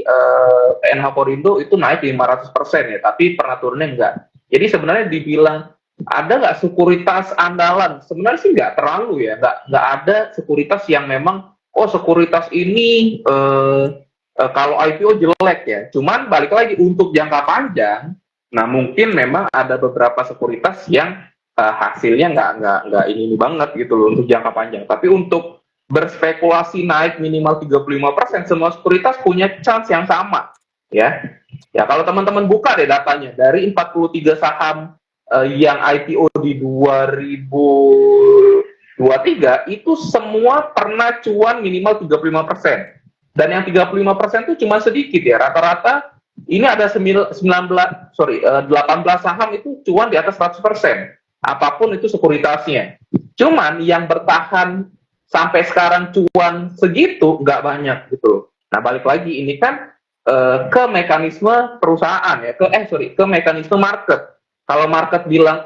NH Korindo itu naik 500% ya, tapi pernah turunnya enggak. Jadi sebenarnya dibilang ada nggak sekuritas andalan? Sebenarnya sih nggak terlalu ya, nggak ada sekuritas yang memang sekuritas ini kalau IPO jelek ya. Cuman balik lagi untuk jangka panjang, nah mungkin memang ada beberapa sekuritas yang hasilnya nggak ini banget gitu loh untuk jangka panjang. Tapi untuk berspekulasi naik minimal 35%, semua sekuritas punya chance yang sama ya. Ya kalau teman-teman buka deh datanya, dari 43 saham yang IPO di 2023 itu semua pernah cuan minimal 35%. Dan yang 35% itu cuma sedikit ya. Rata-rata ini ada 18 saham itu cuan di atas 100%. Apapun itu sekuritasnya. Cuman yang bertahan sampai sekarang cuan segitu nggak banyak gitu. Nah balik lagi ini kan ke mekanisme perusahaan ya, ke mekanisme market. Kalau market bilang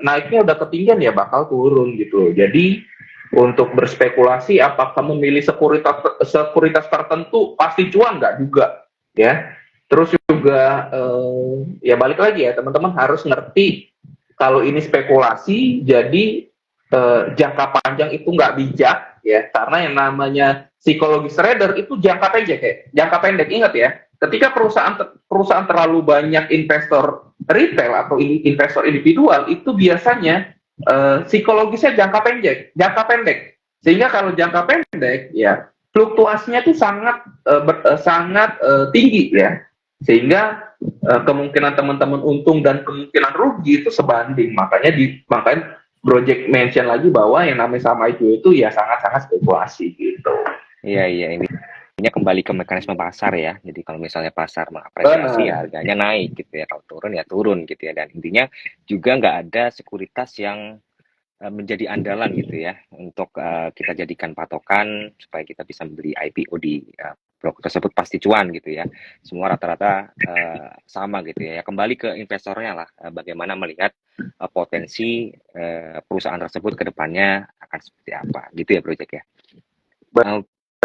naiknya udah ketinggian ya bakal turun gitu. Jadi untuk berspekulasi apakah memilih sekuritas tertentu pasti cuan nggak juga ya. Terus juga ya balik lagi ya, teman-teman harus ngerti kalau ini spekulasi, jadi jangka panjang itu nggak bijak ya, karena yang namanya psikologis trader itu jangka pendek ingat ya. ketika perusahaan terlalu banyak investor retail atau investor individual itu biasanya psikologisnya jangka pendek. Sehingga kalau jangka pendek ya fluktuasinya itu sangat tinggi ya. Sehingga kemungkinan teman-teman untung dan kemungkinan rugi itu sebanding. Makanya Project mention lagi bahwa yang namanya saham IPO itu ya sangat-sangat spekulasi gitu. Iya, ini kembali ke mekanisme pasar ya. Jadi kalau misalnya pasar mengapresiasi ya harganya naik gitu ya. Kalau turun ya turun gitu ya. Dan intinya juga nggak ada sekuritas yang menjadi andalan gitu ya untuk kita jadikan patokan supaya kita bisa membeli IPO di blok tersebut pasti cuan gitu ya. Semua rata-rata sama gitu ya. Kembali ke investornya lah, bagaimana melihat potensi perusahaan tersebut ke depannya akan seperti apa gitu ya Project ya.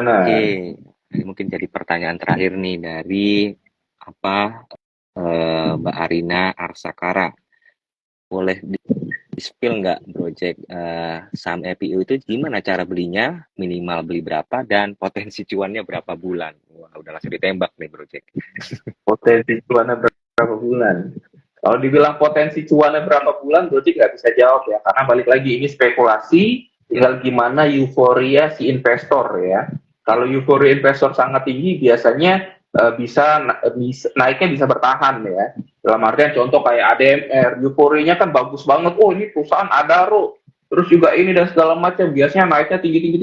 Oke, ini mungkin jadi pertanyaan terakhir nih dari Mbak Arina Arsakara. Boleh di-spill nggak Project saham IPO itu gimana cara belinya, minimal beli berapa, dan potensi cuannya berapa bulan? Wah, udah langsung ditembak nih Project. Potensi cuannya berapa bulan? Kalau dibilang potensi cuannya berapa bulan, berarti nggak bisa jawab ya, karena balik lagi ini spekulasi, tinggal gimana euforia si investor ya. Kalau euforia investor sangat tinggi, biasanya bisa naiknya bisa bertahan ya. Dalam artian contoh kayak ADMR, euforianya kan bagus banget. Oh ini perusahaan Adaro, terus juga ini dan segala macam. Biasanya naiknya tinggi,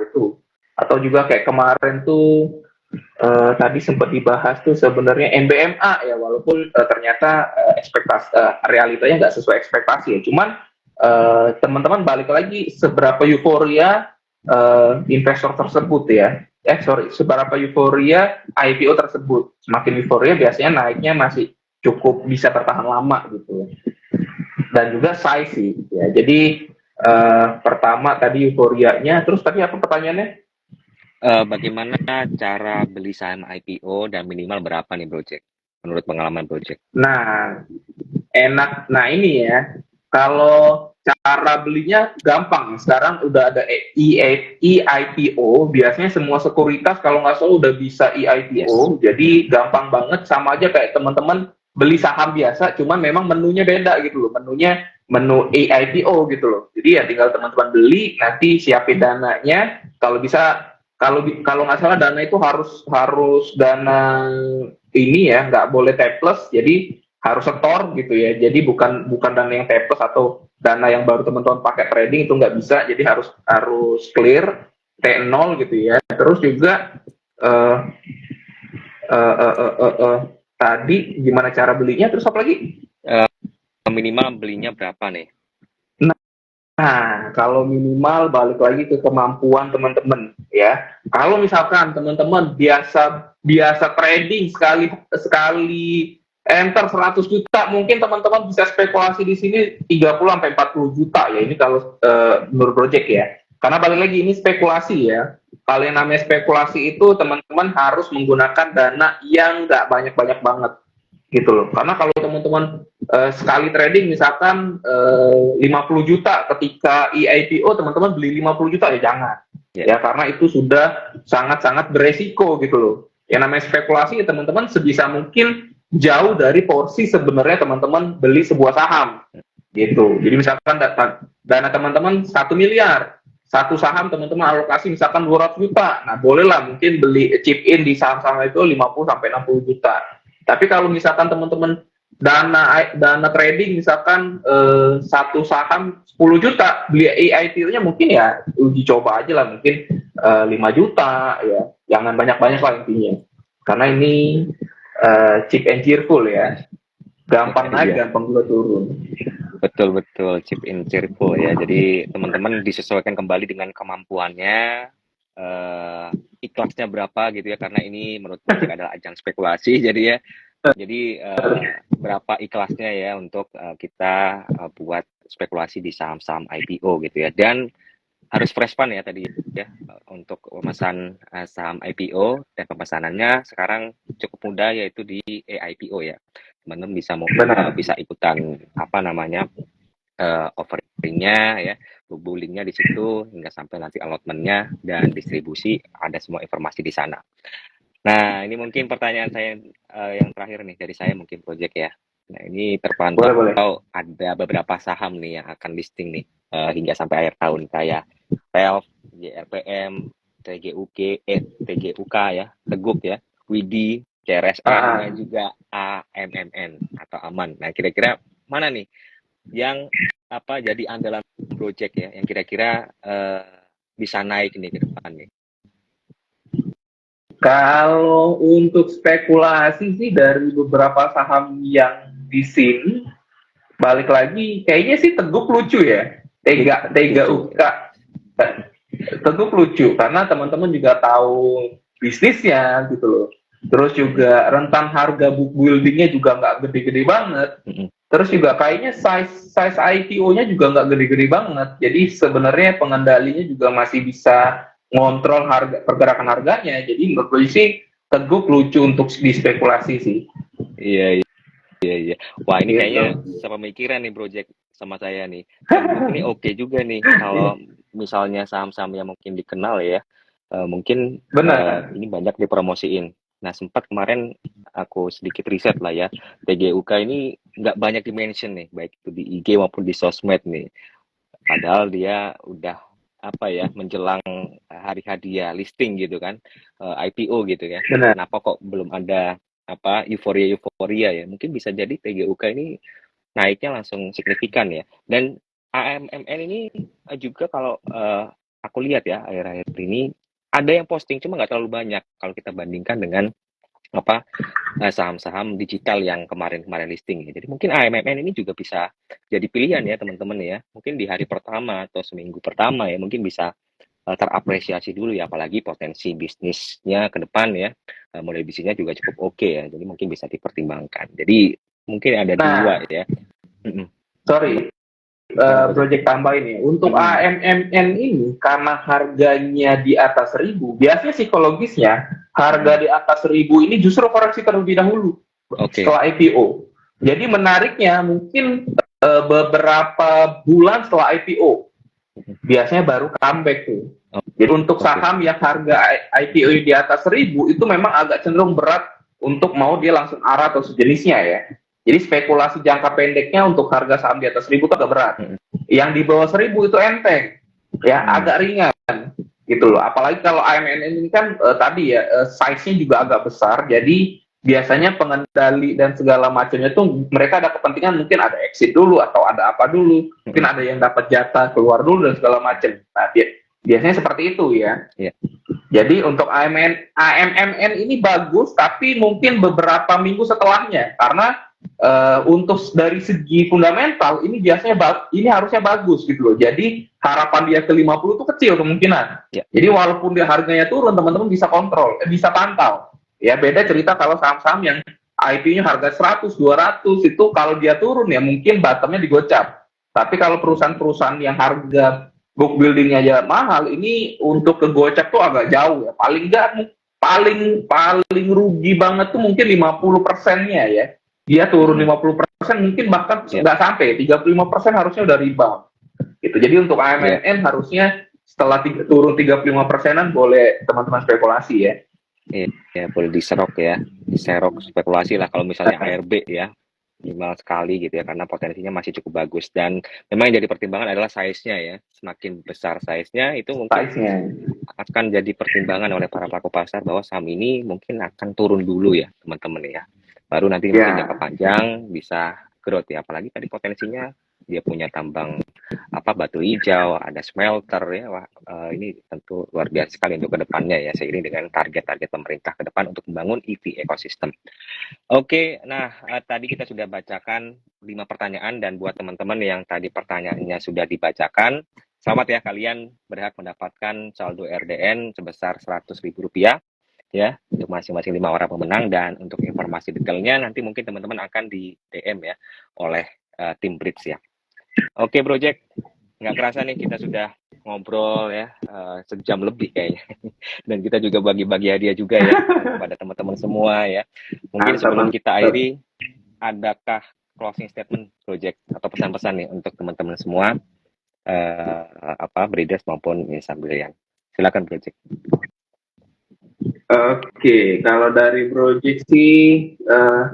gitu. Atau juga kayak kemarin tuh tadi sempat dibahas tuh sebenarnya NBMA ya, walaupun ternyata ekspektasi realitanya nggak sesuai ekspektasi ya. Cuman teman-teman balik lagi seberapa euforia investor tersebut ya. Seberapa euforia IPO tersebut. Semakin euforia biasanya naiknya masih cukup bisa bertahan lama gitu. Dan juga size sih ya. Jadi pertama tadi euforianya, terus tadi apa pertanyaannya? Bagaimana cara beli saham IPO dan minimal berapa nih Project? Menurut pengalaman Project. Nah, enak. Nah ini ya, kalau cara belinya gampang. Sekarang udah ada EIPO. Biasanya semua sekuritas kalau nggak salah udah bisa EIPO. Yes. Jadi gampang banget. Sama aja kayak teman-teman beli saham biasa. Cuman memang menunya beda gitu loh. Menu EIPO gitu loh. Jadi ya tinggal teman-teman beli. Nanti siapin dananya. Kalau bisa, kalau nggak salah dana itu harus dana ini ya, nggak boleh T plus. Jadi harus setor gitu ya. Jadi bukan dana yang T plus atau dana yang baru teman-teman pakai trading, itu nggak bisa. Jadi harus clear T0 gitu ya. Terus juga tadi gimana cara belinya, terus apa lagi? Minimal belinya berapa nih? Nah, kalau minimal balik lagi ke kemampuan teman-teman ya. Kalau misalkan teman-teman biasa trading sekali enter 100 juta, mungkin teman-teman bisa spekulasi di sini 30 sampai 40 juta ya. Ini kalau menurut Project ya. Karena balik lagi ini spekulasi ya. Kalau yang namanya spekulasi itu teman-teman harus menggunakan dana yang nggak banyak-banyak banget gitu loh. Karena kalau teman-teman sekali trading misalkan 50 juta ketika EIPO, teman-teman beli 50 juta ya jangan. Ya karena itu sudah sangat-sangat beresiko gitu loh. Yang namanya spekulasi ya teman-teman sebisa mungkin jauh dari porsi sebenarnya teman-teman beli sebuah saham gitu. Jadi misalkan dana teman-teman 1 miliar, satu saham teman-teman alokasi misalkan 200 juta. Nah, bolehlah mungkin beli chip in di saham-saham itu 50 sampai 60 juta. Tapi kalau misalkan teman-teman dana trading misalkan satu saham 10 juta, beli EIPO-nya mungkin ya uji coba aja lah, mungkin 5 juta ya. Jangan banyak-banyak lah intinya. Karena ini cheap and cheerful ya. Gampang naik, gampang juga turun. Betul, cheap and cheerful ya. Jadi teman-teman disesuaikan kembali dengan kemampuannya, ikhlasnya berapa gitu ya, karena ini menurut Project adalah ajang spekulasi. Jadi berapa ikhlasnya ya untuk kita buat spekulasi di saham-saham IPO gitu ya. Dan harus fresh fund ya tadi ya, untuk pemesan saham IPO, dan pemesanannya sekarang cukup mudah yaitu di EIPO ya. Teman-teman bisa ikutan offeringnya ya, linknya di situ hingga sampai nanti allotmentnya dan distribusi, ada semua informasi di sana. Nah, ini mungkin pertanyaan saya yang terakhir nih dari saya mungkin Project ya. Nah, ini Boleh, boleh. terpantau ada beberapa saham nih yang akan listing nih hingga sampai akhir tahun kayak PELF, JRPM, TGUK, TGUK ya, Teguk ya, WIDI, CRSN dan Ah, juga AMMN atau Aman. Nah, kira-kira mana nih yang apa jadi andalan Project ya yang kira-kira bisa naik nih ke depan nih. kalau untuk spekulasi sih dari beberapa saham yang di sini, balik lagi, kayaknya sih Teguk lucu ya. Tega, Tega Lucu UK. ya. Teguk lucu, karena teman-teman juga tahu bisnisnya gitu loh. Terus Mm-mm, juga rentan harga book buildingnya juga nggak gede-gede banget. mm-mm. Terus juga kayaknya size IPO-nya juga nggak gede-gede banget. Jadi sebenarnya pengendalinya juga masih bisa ngontrol harga pergerakan harganya. Jadi menurut gue sih Teguk lucu untuk dispekulasi sih. Iya, iya, iya. Wah, ini Gitu. kayaknya sepemikiran nih Project sama saya nih. Teguk ini oke juga nih kalau misalnya saham-saham yang mungkin dikenal ya. Mungkin Benar. ini banyak dipromosiin. Nah, sempat kemarin aku sedikit riset lah ya. TGUK ini nggak banyak dimention nih, baik itu di IG maupun di sosmed nih. Padahal dia udah apa ya menjelang hari hadiah listing gitu kan, IPO gitu ya. Benar. Kenapa kok belum ada apa euforia ya? Mungkin bisa jadi TGUK ini naiknya langsung signifikan ya. Dan AMMN ini juga kalau aku lihat ya akhir-akhir ini ada yang posting cuma nggak terlalu banyak kalau kita bandingkan dengan apa saham-saham digital yang kemarin-kemarin listing ya. Jadi mungkin AMMN ini juga bisa jadi pilihan ya teman-teman ya. Mungkin di hari pertama atau seminggu pertama ya mungkin bisa terapresiasi dulu ya apalagi potensi bisnisnya ke depan ya. Mulai bisnisnya juga cukup oke ya. Jadi mungkin bisa dipertimbangkan. Jadi mungkin ada dua Nah, ya. Mm-mm. sorry, Gimana Project? project tambah ini. Untuk Mm-mm. AMMN ini, karena harganya di atas 1.000, biasanya psikologisnya harga Mm-mm. di atas 1.000 ini justru koreksi terlebih dahulu Oke. setelah IPO. Jadi menariknya mungkin beberapa bulan setelah IPO, Mm-mm. biasanya baru comeback tuh. Oh, Jadi untuk oke. saham yang harga IPO di atas 1.000 itu memang agak cenderung berat untuk mau dia langsung arah atau sejenisnya ya. Jadi spekulasi jangka pendeknya untuk harga saham di atas 1.000 itu agak berat. Mm-mm. Yang di bawah 1.000 itu enteng, ya Mm. agak ringan gitu loh. Apalagi kalau AMN ini kan tadi ya size-nya juga agak besar, jadi biasanya pengendali dan segala macamnya tuh mereka ada kepentingan mungkin ada exit dulu atau ada apa dulu, mungkin Mm-mm. ada yang dapat jatah keluar dulu dan segala macam. Nah, biasanya seperti itu ya. Ya. Jadi untuk AMMN ini bagus, tapi mungkin beberapa minggu setelahnya, karena untuk dari segi fundamental ini biasanya ini harusnya bagus gitu loh. Jadi harapan dia ke 50 itu kecil kemungkinan. Ya. Jadi walaupun dia harganya turun, teman-teman bisa kontrol, bisa pantau. Ya beda cerita kalau saham-saham yang IP-nya harga 100, 200 itu kalau dia turun ya mungkin bottomnya digocap. Tapi kalau perusahaan-perusahaan yang harga book buildingnya aja mahal, ini untuk ke gocap tuh agak jauh ya. Paling enggak paling paling rugi banget tuh mungkin 50%-nya ya. Dia turun Mm-mm. 50% mungkin bahkan Ya. nggak sampai 35% harusnya udah rebound. Gitu. Jadi untuk Ya. AMNN harusnya setelah turun 35%-an boleh teman-teman spekulasi ya. Iya, ya, boleh diserok ya, diserok spekulasi lah kalau misalnya ARB ya, minimal sekali gitu ya, karena potensinya masih cukup bagus dan memang yang jadi pertimbangan adalah size-nya ya, semakin besar size-nya itu mungkin Size-nya. akan jadi pertimbangan oleh para pelaku pasar bahwa saham ini mungkin akan turun dulu ya teman-teman ya, baru nanti mungkin jangka Ya. panjang bisa growth ya, apalagi tadi potensinya dia punya tambang apa batu hijau, ada smelter ya. Wah, ini tentu luar biasa sekali untuk kedepannya ya seiring dengan target-target pemerintah ke depan untuk membangun EV ekosistem. Oke, nah tadi kita sudah bacakan 5 pertanyaan dan buat teman-teman yang tadi pertanyaannya sudah dibacakan, selamat ya kalian berhak mendapatkan saldo RDN sebesar Rp100.000 ya untuk masing-masing 5 orang pemenang dan untuk informasi detailnya nanti mungkin teman-teman akan di DM ya oleh tim Bridge ya. Oke, Project. Nggak kerasa nih kita sudah ngobrol ya sejam lebih kayaknya. Dan kita juga bagi-bagi hadiah juga ya kepada teman-teman semua ya. Mungkin Mantap, sebelum kita mantap. akhiri, adakah closing statement Project atau pesan-pesan nih untuk teman-teman semua apa breeders maupun insan brilian. Silakan Project. Oke, kalau dari project sih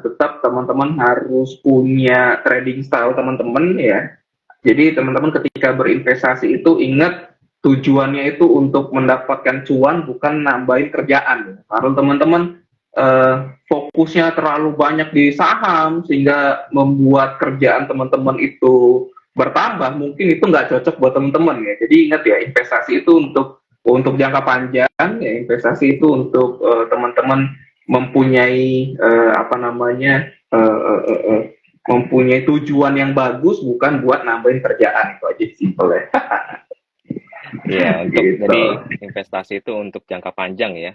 tetap teman-teman harus punya trading style teman-teman ya. Jadi teman-teman ketika berinvestasi itu ingat tujuannya itu untuk mendapatkan cuan bukan nambahin kerjaan. Kalau teman-teman fokusnya terlalu banyak di saham sehingga membuat kerjaan teman-teman itu bertambah, mungkin itu nggak cocok buat teman-teman ya. Jadi ingat ya, investasi itu untuk jangka panjang ya, investasi itu untuk teman-teman mempunyai apa namanya mempunyai tujuan yang bagus, bukan buat nambahin kerjaan. Itu aja simpel ya. Iya, Gitu. jadi investasi itu untuk jangka panjang ya,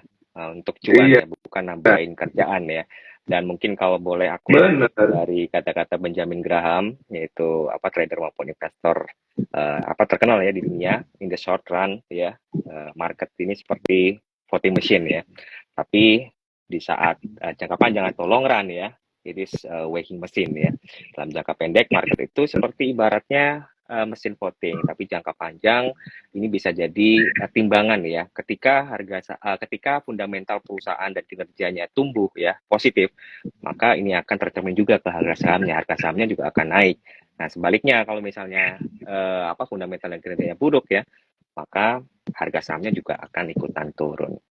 untuk cuan Iya, ya, bukan nambahin kerjaan ya. Dan mungkin kalau boleh aku kutip benar. dari kata-kata Benjamin Graham, yaitu apa trader maupun investor apa terkenal ya di dunia, in the short run ya, market ini seperti voting machine ya. Tapi di saat jangka panjang atau long run ya, it is weighing machine ya. Dalam jangka pendek market itu seperti ibaratnya mesin voting, tapi jangka panjang ini bisa jadi timbangan ya. Ketika fundamental perusahaan dan kinerjanya tumbuh ya positif, maka ini akan tercermin juga ke harga sahamnya. Harga sahamnya juga akan naik. Nah, sebaliknya kalau misalnya fundamental dan kinerjanya buruk ya, maka harga sahamnya juga akan ikutan turun.